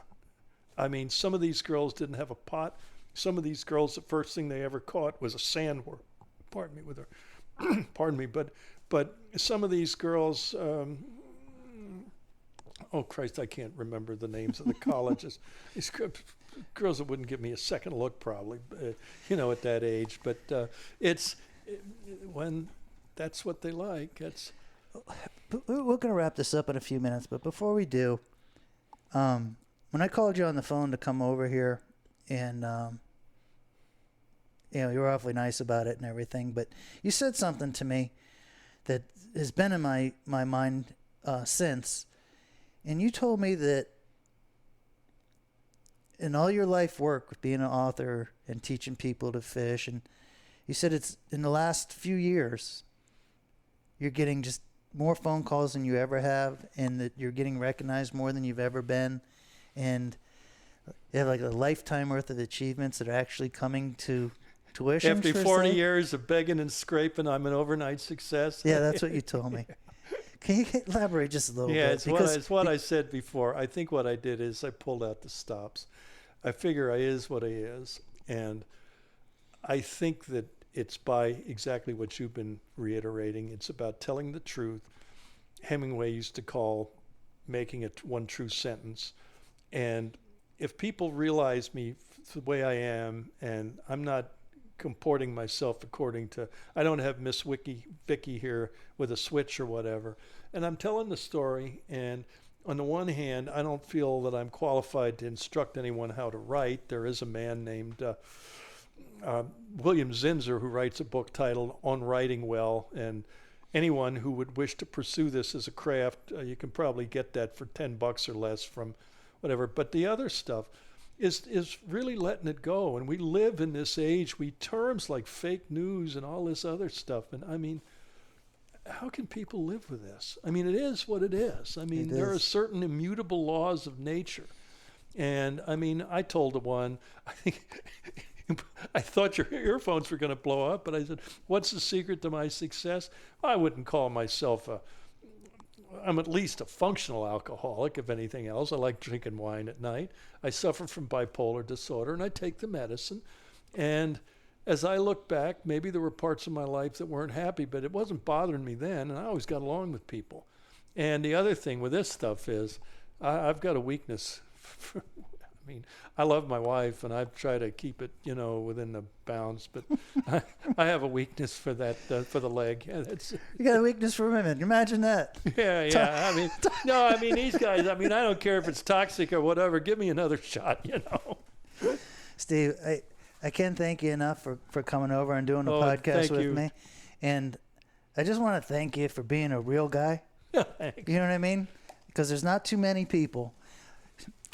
I mean, some of these girls didn't have a pot. Some of these girls, the first thing they ever caught was a sandworm. Pardon me, with her. Pardon me, but some of these girls. Oh Christ, I can't remember the names of the colleges. These girls that wouldn't give me a second look, probably, at that age. But when that's what they like. We're going to wrap this up in a few minutes, but before we do, when I called you on the phone to come over here, and you were awfully nice about it and everything, but you said something to me that has been in my mind since, and you told me that in all your life work with being an author and teaching people to fish, and you said it's in the last few years you're getting just more phone calls than you ever have, and that you're getting recognized more than you've ever been, and you have like a lifetime worth of achievements that are actually coming to tuition. After 40 years of begging and scraping, I'm an overnight success. Yeah, that's what you told me. Can you elaborate just a little bit? Yeah, it's what I said before. I think what I did is I pulled out the stops. I figure I is what I is, and I think that it's by exactly what you've been reiterating. It's about telling the truth. Hemingway used to call making it one true sentence. And if people realize me the way I am, and I'm not comporting myself according to, I don't have Miss Vicky here with a switch or whatever, and I'm telling the story, and on the one hand, I don't feel that I'm qualified to instruct anyone how to write. There is a man named William Zinsser who writes a book titled On Writing Well, and anyone who would wish to pursue this as a craft, you can probably get that for $10 or less from whatever. But the other stuff is really letting it go. And we live in this age, terms like fake news and all this other stuff. And I mean, how can people live with this? I mean, it is what it is. I mean, there are certain immutable laws of nature. And I mean, I told the one, I think, I thought your earphones were going to blow up, but I said, what's the secret to my success? I wouldn't call myself I'm at least a functional alcoholic, if anything else. I like drinking wine at night. I suffer from bipolar disorder, and I take the medicine. And as I look back, maybe there were parts of my life that weren't happy, but it wasn't bothering me then, and I always got along with people. And the other thing with this stuff is I've got a weakness for, I mean, I love my wife, and I try to keep it, within the bounds. But I have a weakness for that, for the leg. Yeah, you got a weakness for women. Imagine that. Yeah. I mean, these guys. I mean, I don't care if it's toxic or whatever. Give me another shot. Steve, I can't thank you enough for coming over and doing the podcast with me, and I just want to thank you for being a real guy. Thanks. You know what I mean? Because there's not too many people.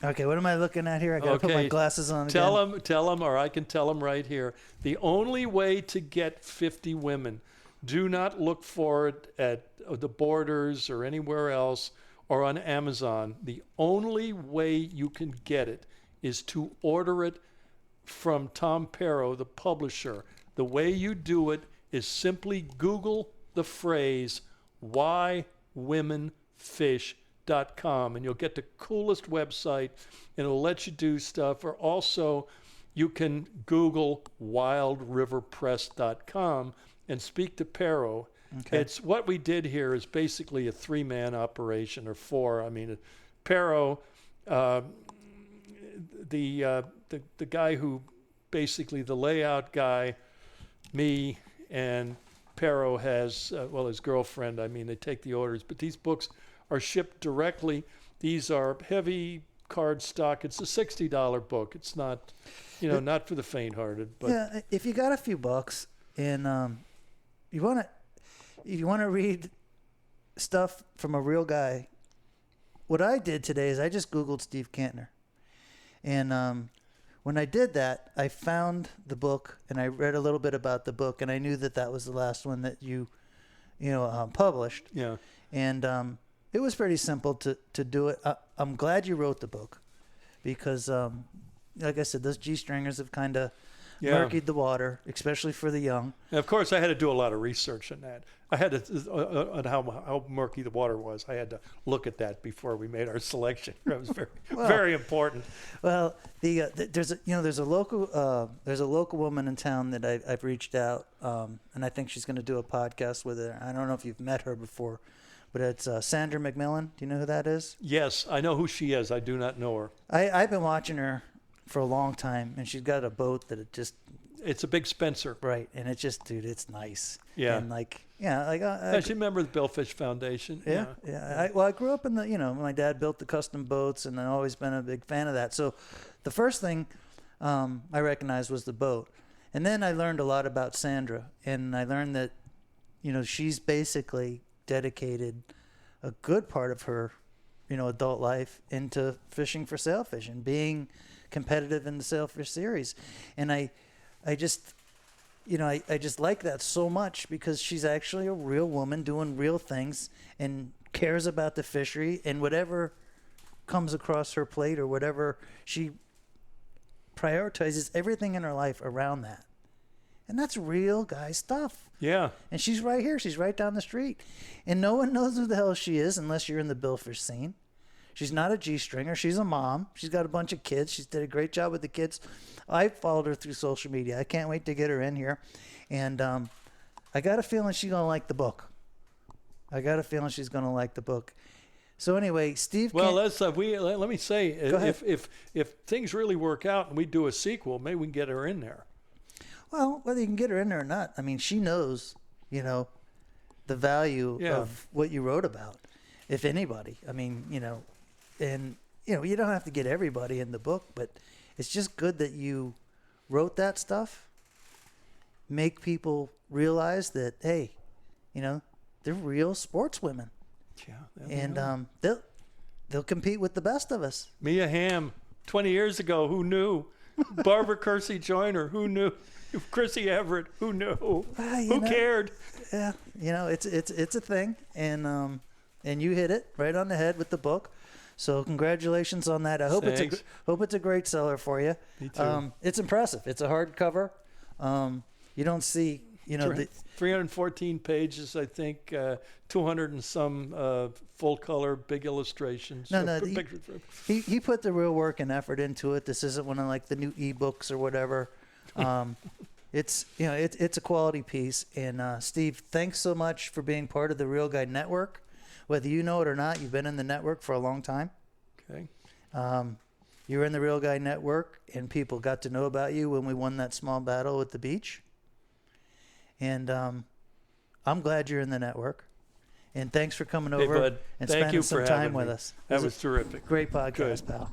Okay, what am I looking at here? I got to put my glasses on again. Tell them, or I can tell them right here. The only way to get 50 women, do not look for it at the Borders or anywhere else or on Amazon. The only way you can get it is to order it from Tom Pero, the publisher. The way you do it is simply Google the phrase, "Why Women Fish," and you'll get the coolest website, and it'll let you do stuff. Or also, you can Google wildriverpress.com and speak to Pero. Okay. It's what we did here is basically a 3-man operation, or 4. I mean, Pero, the guy who basically the layout guy, me, and Pero has his girlfriend. I mean, they take the orders, but these books are shipped directly. These are heavy card stock. It's a $60 book. It's not, not for the faint-hearted. But yeah, if you got a few bucks and if you want to read stuff from a real guy, what I did today is I just Googled Steve Kantner, and when I did that, I found the book and I read a little bit about the book, and I knew that was the last one that you published. Yeah, and it was pretty simple to do it. I'm glad you wrote the book because, like I said, those G-stringers have kind of murkied the water, especially for the young. And of course, I had to do a lot of research on that. I had to on how murky the water was. I had to look at that before we made our selection. That was very important. Well, there's a local woman in town that I've reached out, and I think she's going to do a podcast with her. I don't know if you've met her before, but it's Sandra McMillan. Do you know who that is? Yes, I know who she is. I do not know her. I've been watching her for a long time, and she's got a boat that it's a big Spencer. Right, and it's just, dude, it's nice. Yeah. And I she remember the Billfish Foundation. Yeah. I grew up in my dad built the custom boats, and I've always been a big fan of that. So the first thing I recognized was the boat. And then I learned a lot about Sandra, and I learned that, she's basically dedicated a good part of her, adult life into fishing for sailfish and being competitive in the sailfish series. And I just like that so much because she's actually a real woman doing real things and cares about the fishery, and whatever comes across her plate or whatever, she prioritizes everything in her life around that. And that's real guy stuff. Yeah. And she's right here. She's right down the street. And no one knows who the hell she is unless you're in the billfish scene. She's not a G-stringer. She's a mom. She's got a bunch of kids. She's did a great job with the kids. I followed her through social media. I can't wait to get her in here. And I got a feeling she's going to like the book. So anyway, Steve. Well, let me say, Go ahead. if things really work out and we do a sequel, maybe we can get her in there. Well, whether you can get her in there or not, I mean, she knows, the value of what you wrote about, if anybody. I mean, and, you don't have to get everybody in the book, but it's just good that you wrote that stuff, make people realize that, hey, they're real sportswomen. Yeah. And they'll compete with the best of us. Mia Hamm, 20 years ago, who knew? Barbara Kersey Joyner, who knew? Chrissy Everett, who knew? Who cared? Yeah, it's a thing, and you hit it right on the head with the book. So congratulations on that. I hope it's a great seller for you. Me too. It's impressive. It's a hardcover. You don't see 314 pages, I think, 200 and some full color, big illustrations. No, he put the real work and effort into it. This isn't one of like the new ebooks or whatever. It's a quality piece. And Steve, thanks so much for being part of the Real Guy Network. Whether you know it or not, you've been in the network for a long time. Okay. You were in the Real Guy Network, and people got to know about you when we won that small battle at the beach. And I'm glad you're in the network. And thanks for coming over bud. and Thank spending you some for time having with me. us. That was terrific. Great podcast, Good. pal.